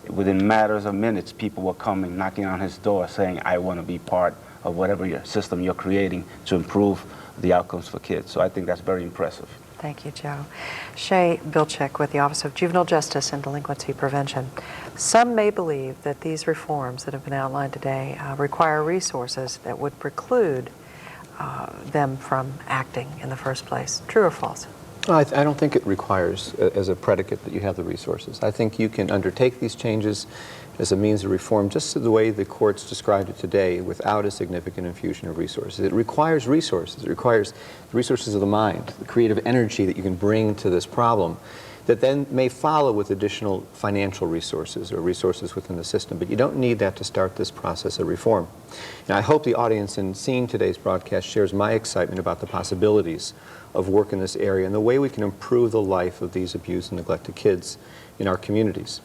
[SPEAKER 14] within matters of minutes, people were coming, knocking on his door, saying, "I want to be part of whatever your system you're creating to improve the outcomes for kids." So I think that's very impressive.
[SPEAKER 1] Thank you, Joe. Shay Bilchik with the Office of Juvenile Justice and Delinquency Prevention. Some may believe that these reforms that have been outlined today require resources that would preclude them from acting in the first place. True or false?
[SPEAKER 3] I don't think it requires, as a predicate, that you have the resources. I think you can undertake these changes as a means of reform just the way the courts described it today, without a significant infusion of resources. It requires resources. It requires the resources of the mind, the creative energy that you can bring to this problem that then may follow with additional financial resources or resources within the system. But you don't need that to start this process of reform. And I hope the audience in seeing today's broadcast shares my excitement about the possibilities of work in this area and the way we can improve the life of these abused and neglected kids in our communities.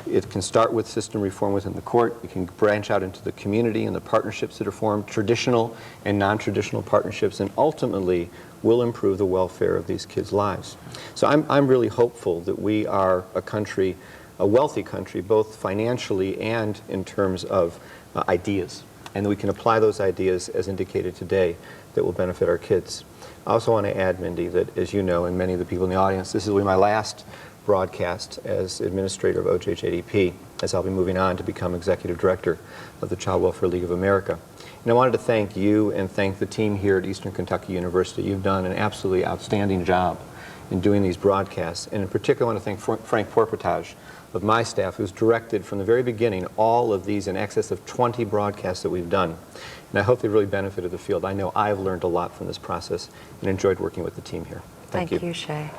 [SPEAKER 3] It can start with system reform within the court. It can branch out into the community and the partnerships that are formed, traditional and non-traditional partnerships, and ultimately will improve the welfare of these kids' lives. So I'm really hopeful that we are a country, a wealthy country, both financially and in terms of ideas, and that we can apply those ideas as indicated today that will benefit our kids. I also want to add, Mindy, that as you know, and many of the people in the audience, this will be my last broadcast as administrator of OJJDP, as I'll be moving on to become executive director of the Child Welfare League of America. And I wanted to thank you and thank the team here at Eastern Kentucky University. You've done an absolutely outstanding job in doing these broadcasts. And in particular, I want to thank Frank Porpotage of my staff, who's directed from the very beginning all of these in excess of 20 broadcasts that we've done. And I hope they've really benefited the field. I know I've learned a lot from this process and enjoyed working with the team here. Thank you.
[SPEAKER 1] Thank you, Shay.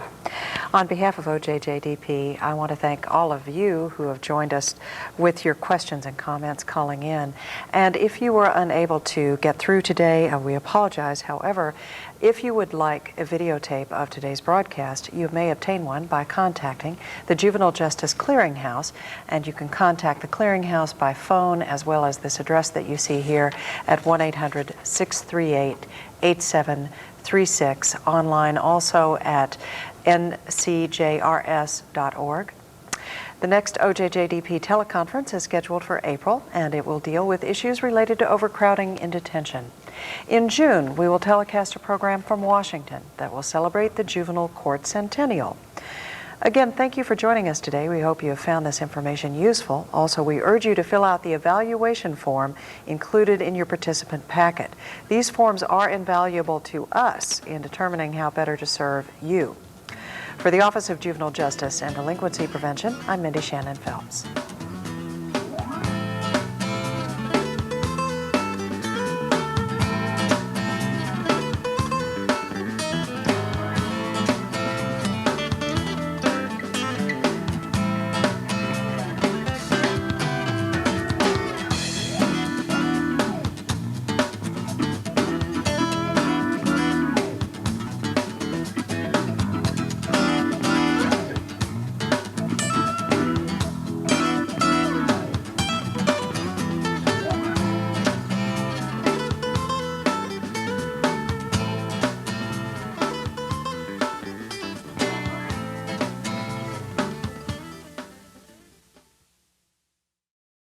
[SPEAKER 1] On behalf of OJJDP, I want to thank all of you who have joined us with your questions and comments calling in. And if you were unable to get through today, we apologize. However, if you would like a videotape of today's broadcast, you may obtain one by contacting the Juvenile Justice Clearinghouse, and you can contact the Clearinghouse by phone as well as this address that you see here at 1-800-638-8736, online also at ncjrs.org. The next OJJDP teleconference is scheduled for April, and it will deal with issues related to overcrowding in detention. In June, we will telecast a program from Washington that will celebrate the Juvenile Court Centennial. Again, thank you for joining us today. We hope you have found this information useful. Also, we urge you to fill out the evaluation form included in your participant packet. These forms are invaluable to us in determining how better to serve you. For the Office of Juvenile Justice and Delinquency Prevention, I'm Mindy Shannon Phelps.